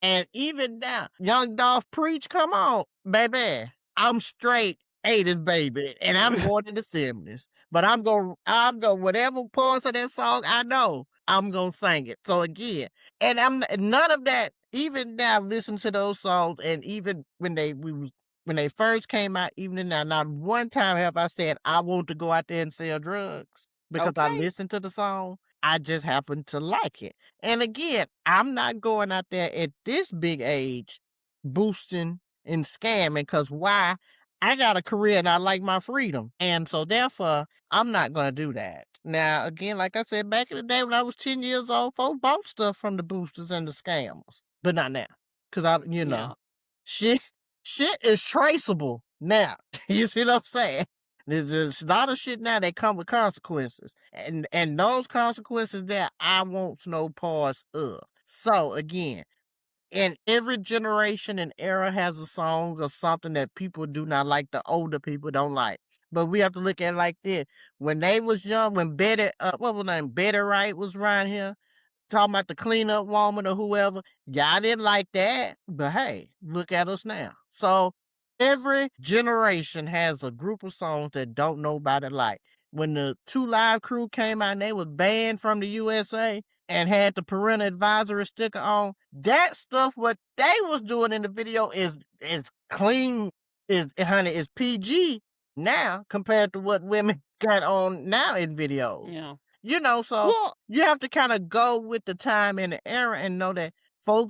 And even now, Young Dolph Preach, come on, baby, I'm straight 80s, baby, and I'm going in the 70s. But I'm going whatever parts of that song I know, I'm gonna sing it. So again, and I'm none of that. Even now, listen to those songs, and even when they first came out, even now, not one time have I said I want to go out there and sell drugs because I listened to the song. I just happen to like it. And again, I'm not going out there at this big age boosting and scamming, because why? I got a career and I like my freedom. And so therefore, I'm not going to do that. Now, again, like I said, back in the day when I was 10 years old, folks bought stuff from the boosters and the scammers. But not now. Because shit is traceable now. You see what I'm saying? There's a lot of shit now that come with consequences. And those consequences that I want no parts of. So again, and every generation and era has a song or something that people do not like, the older people don't like. But we have to look at it like this. When they was young, when Betty, what was her name? Betty Wright was around here talking about the cleanup woman or whoever. Y'all didn't like that. But hey, look at us now. So every generation has a group of songs that don't nobody like. When the 2 Live Crew came out and they was banned from the USA and had the parental advisory sticker on, that stuff, what they was doing in the video is clean, is PG now compared to what women got on now in videos. Yeah. So you have to kind of go with the time and the era and know that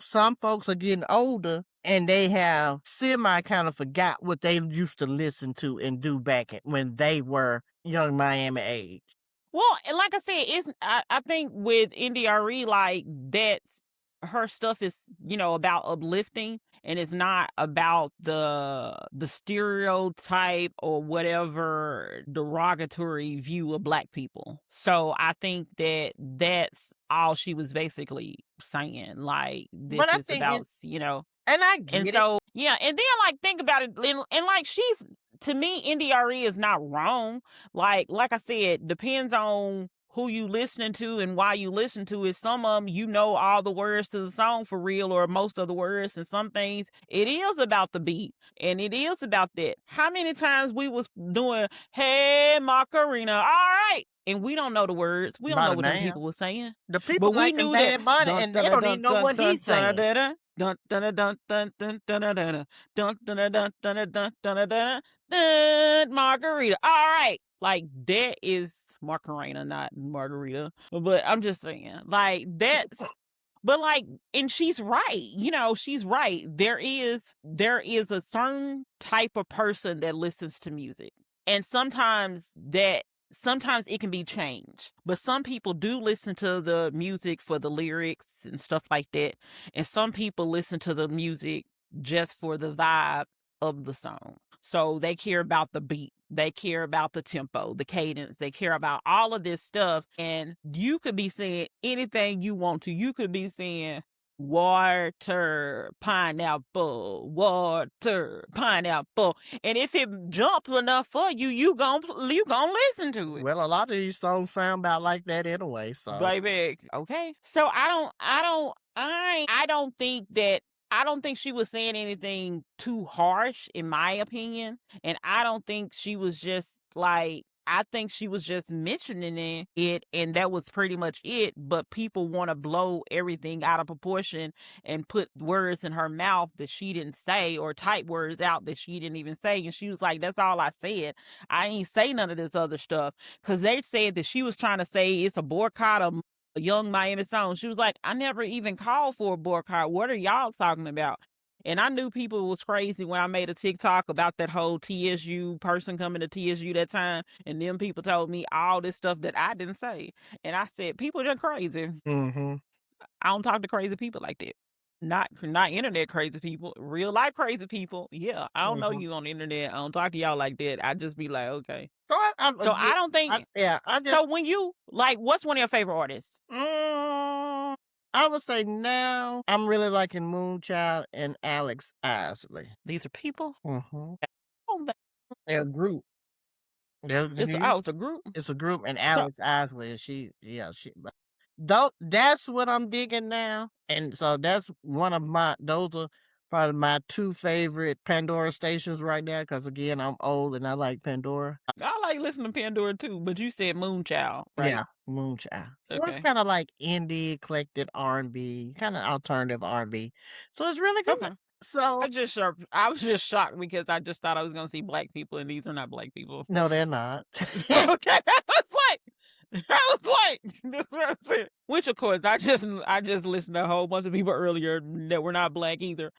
some folks are getting older and they have semi kind of forgot what they used to listen to and do back when they were young Miami age. Well, and like I said, I think with NDRE, like, that's her stuff is, about uplifting, and it's not about the stereotype or whatever derogatory view of Black people. So I think that that's all she was basically saying. Like, But this I is think about, and I and get it. so, yeah, and then, like, think about it, and like, she's, to me, NDRE is not wrong. Like I said, depends on who you listening to and why you listen to it. Some of them, all the words to the song for real, or most of the words, and some things, it is about the beat, and it is about that. How many times we was doing, hey, Macarena, all right, and we don't know the words. We don't By know the what them name. people were saying. The But people we liking knew that. Bad Bunny, Dun and dun they don't dun even know dun what dun he's dun saying. dun dun dun dun dun dun dun dun dun dun dun dun dun dun dun dun Margarita. All right. Like, that is Macarena, not Margarita. But I'm just saying, like, that's, but like, and she's right. She's right. There is a certain type of person that listens to music. And sometimes it can be changed. But some people do listen to the music for the lyrics and stuff like that. And some people listen to the music just for the vibe of the song. So they care about the beat. They care about the tempo, the cadence. They care about all of this stuff. And you could be saying anything you want to. You could be saying water, pineapple, water, pineapple. And if it jumps enough for you, you gon' listen to it. Well, a lot of these songs sound about like that anyway, so. Baby, okay. So I don't think she was saying anything too harsh, in my opinion. And I don't think she was just like, I think she was just mentioning it, and that was pretty much it. But people want to blow everything out of proportion and put words in her mouth that she didn't say, or type words out that she didn't even say. And she was like, that's all I said. I ain't say none of this other stuff. Because they said that she was trying to say it's a boycott of a Young Miami song. She was like, I never even called for a boycott. What are y'all talking about? And I knew people was crazy when I made a TikTok about that whole TSU person coming to TSU that time. And them people told me all this stuff that I didn't say. And I said, people are crazy. Mm-hmm. I don't talk to crazy people like that. Not internet crazy people, real life crazy people. Yeah, I don't know you on the internet. I don't talk to y'all like that. I just be like, okay. So I don't think. So when you, like, what's one of your favorite artists? I would say now I'm really liking Moonchild and Alex Isley. These are people. Mm-hmm. Oh, They're a group. it's a group. It's a group, and Alex Isley, that's what I'm digging now. And so that's those are probably my two favorite Pandora stations right now, because again, I'm old and I like Pandora. I like listening to Pandora too, but you said Moonchild, right? Yeah, Moonchild. So Okay. it's kind of like indie, eclectic R&B, kind of alternative R&B. So it's really good. Okay. So I was just shocked because I just thought I was gonna see Black people, and these are not Black people. no, they're not. Okay, I was like, that's what I said. Which, of course, I just listened to a whole bunch of people earlier that were not Black either.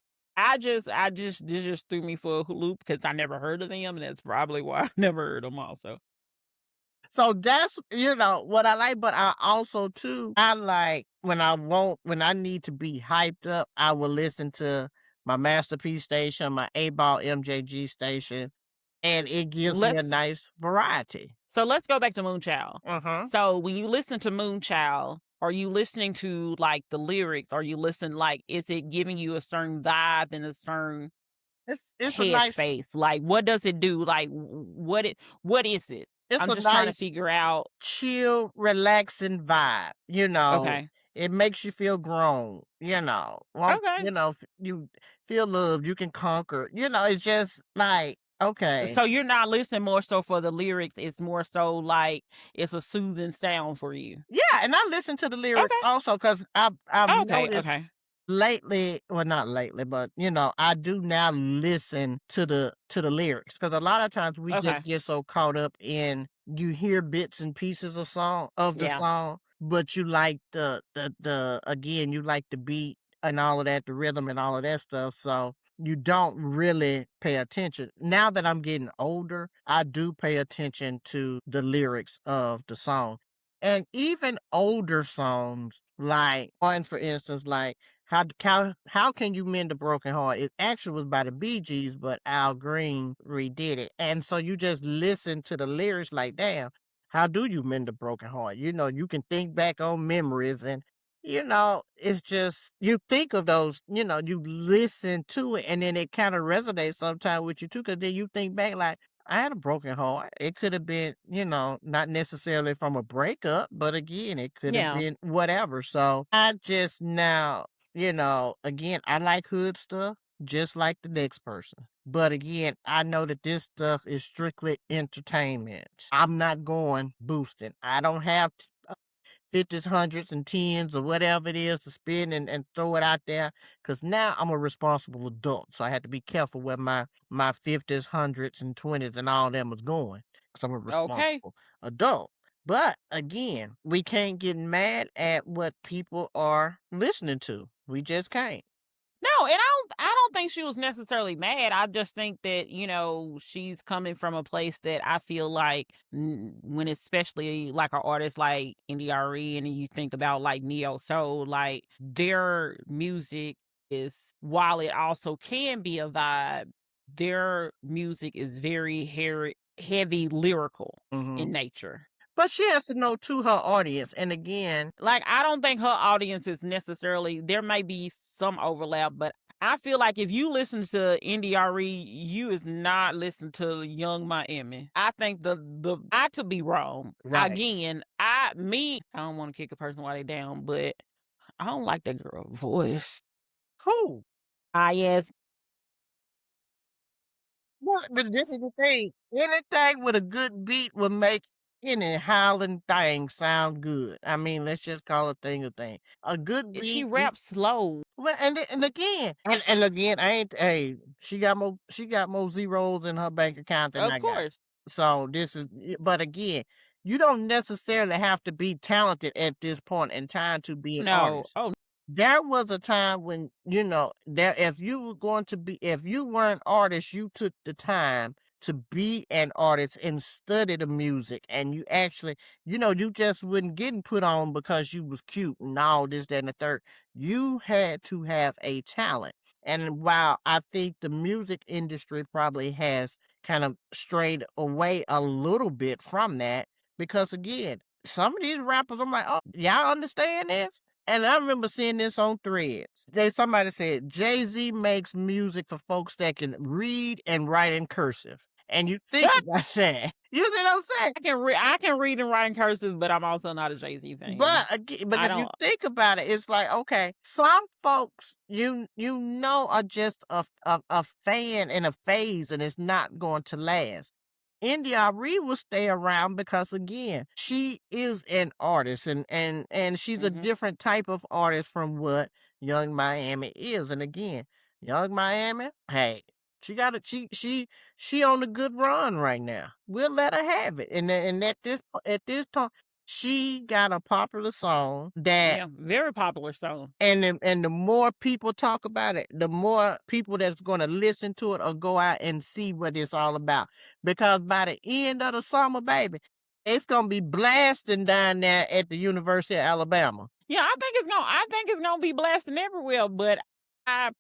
This just threw me for a loop because I never heard of them, and that's probably why I never heard them also. So that's, what I like, but I also too, I like when I need to be hyped up, I will listen to my Masterpiece station, my 8-Ball MJG station, and it gives me a nice variety. So let's go back to Moonchild. Uh-huh. So when you listen to Moonchild, are you listening to like the lyrics? Are you listening, like, is it giving you a certain vibe and a certain It's a nice space? Like, what does it do? Like, what is it? I'm just trying to figure out. Chill, relaxing vibe. Okay. It makes you feel grown. Okay. You feel loved. You can conquer. It's just like, okay. So you're not listening more so for the lyrics. It's more so like it's a soothing sound for you. Yeah, and I listen to the lyrics also, because I've noticed lately, well, not lately, but I do now listen to the lyrics, because a lot of times we just get so caught up in, you hear bits and pieces of song but you like again, you like the beat and all of that, the rhythm and all of that stuff, so you don't really pay attention. Now that I'm getting older, I do pay attention to the lyrics of the song. And even older songs, like one, for instance, like how can you mend a broken heart? It actually was by the Bee Gees, but Al Green redid it. And so you just listen to the lyrics like, damn, how do you mend a broken heart? You can think back on memories and it's just you think of those, you listen to it and then it kind of resonates sometimes with you too, because then you think back like, I had a broken heart. It could have been, not necessarily from a breakup, but again, it could have Yeah. been whatever. So I just now, again, I like hood stuff just like the next person. But again, I know that this stuff is strictly entertainment. I'm not going boosting. I don't have 50s, hundreds, and tens, or whatever it is to spend and throw it out there. Cause now I'm a responsible adult, so I had to be careful where my 50s, hundreds, and 20s and all them was going. Cause I'm a Okay. responsible adult. But again, we can't get mad at what people are listening to. We just can't. No, and I don't think she was necessarily mad. I just think that, she's coming from a place that I feel like when especially like an artist like NDRE and you think about like Neo Soul, like their music is, while it also can be a vibe, their music is very heavy lyrical in nature. But she has to know to her audience. And again, Like, I don't think her audience is necessarily, there may be some overlap, but I feel like if you listen to NDRE, you is not listening to Young Miami. I think I could be wrong. right. Again, I don't want to kick a person while they down, but I don't like that girl voice. Who? Yes. Well, but this is the thing. Anything with a good beat will make any howling thing sound good. I mean, let's just call a thing a thing. A good She beat. raps slow. Well, and again, and again, I ain't. Hey, she got more zeros in her bank account than Of I got. course. So this is, but again, you don't necessarily have to be talented at this point in time to be an No. artist. Oh, There was a time when, there if you were going to be if you were an artist, you took the time to be an artist and study the music and you actually, you just wasn't getting put on because you was cute and all this, that, and the third. You had to have a talent. And while I think the music industry probably has kind of strayed away a little bit from that, because again, some of these rappers, I'm like, oh, y'all understand this? And I remember seeing this on Threads. Somebody said Jay-Z makes music for folks that can read and write in cursive. And you think about that. You see what I'm saying? I can read and write in cursive, but I'm also not a Jay-Z fan. But again, but I if you don't. think about it, it's like, okay, some folks are just a fan in a phase and it's not going to last. India will stay around because again, she is an artist and she's a different type of artist from what Young Miami is. And again, Young Miami, hey, she got she on a good run right now. We'll let her have it. And at this time, she got a popular song that, Yeah, very popular song. and the more people talk about it, the more people that's going to listen to it or go out and see what it's all about. Because by the end of the summer, baby, it's going to be blasting down there at the University of Alabama. Yeah, I think it's gonna be blasting everywhere, but I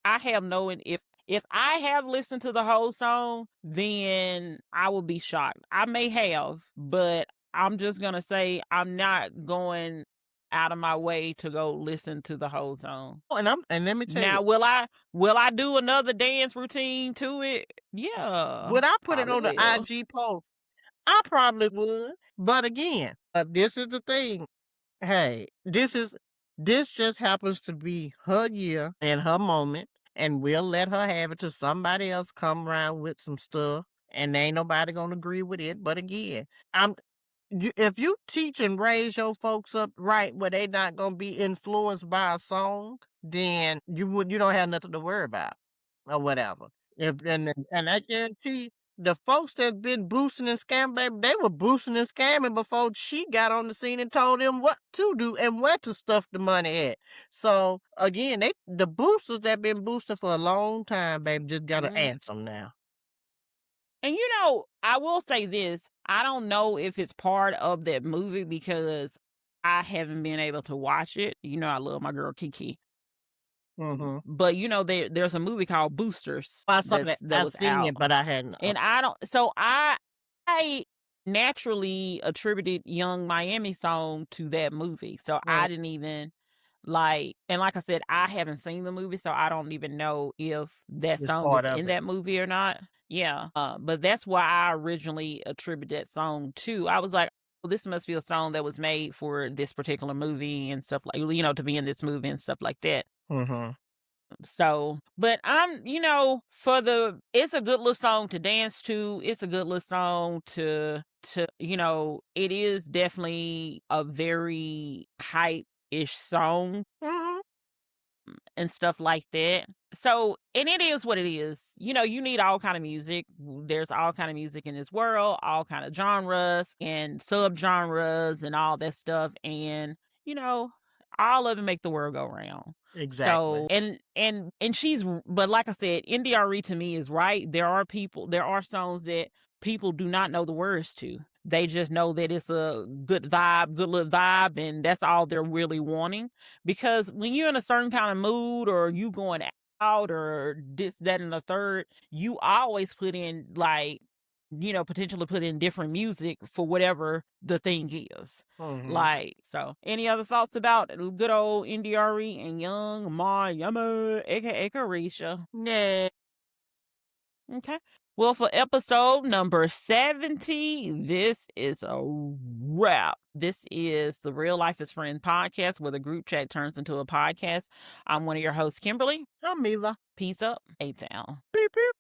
have no, and if I have listened to the whole song, then I will be shocked. I may have, but I'm just gonna say I'm not going out of my way to go listen to the whole song. Oh, and let me tell Now, you, will I do another dance routine to it? Yeah, would I put it probably on the will. IG post? I probably would. But again, this is the thing. Hey, this just happens to be her year and her moment, and we'll let her have it till somebody else come around with some stuff, and ain't nobody gonna agree with it. But again, if you teach and raise your folks up right where they not gonna be influenced by a song, then you don't have nothing to worry about or whatever. And I guarantee you, the folks that's been boosting and scamming, baby, they were boosting and scamming before she got on the scene and told them what to do and where to stuff the money at. So again, the boosters that been boosting for a long time, baby, just got an anthem now. And I will say this, I don't know if it's part of that movie because I haven't been able to watch it. I love my girl Kiki. But there's a movie called Boosters I saw that. that I've was seen out, it, but I hadn't. and I don't. So I naturally attributed Young Miami song to that movie. So I didn't even and like I said, I haven't seen the movie, so I don't even know if that It's song part is of in it. that movie or not. Yeah. But that's why I originally attributed that song to. I was like, well, this must be a song that was made for this particular movie and stuff like, to be in this movie and stuff like that. So, but it's a good little song to dance to. It's a good little song to it is definitely a very hype-ish song and stuff like that. So, and it is what it is. You need all kind of music. There's all kind of music in this world, all kind of genres and subgenres and all that stuff. And, all of it make the world go round. Exactly. So, and she's, but like I said, NDRE to me is right. There are songs that people do not know the words to. They just know that it's a good little vibe, and that's all they're really wanting. Because when you're in a certain kind of mood, or you going out, or this, that, and the third, you always put in potentially put in different music for whatever the thing is. So any other thoughts about good old NDRE and Young Miami, aka Carisha? Yeah. Okay. Well, for episode number 70, this is a wrap. This is the Real Life is Friends podcast, where the group chat turns into a podcast. I'm one of your hosts, Kimberly. I'm Mila. Peace up, A-Town. Beep, beep.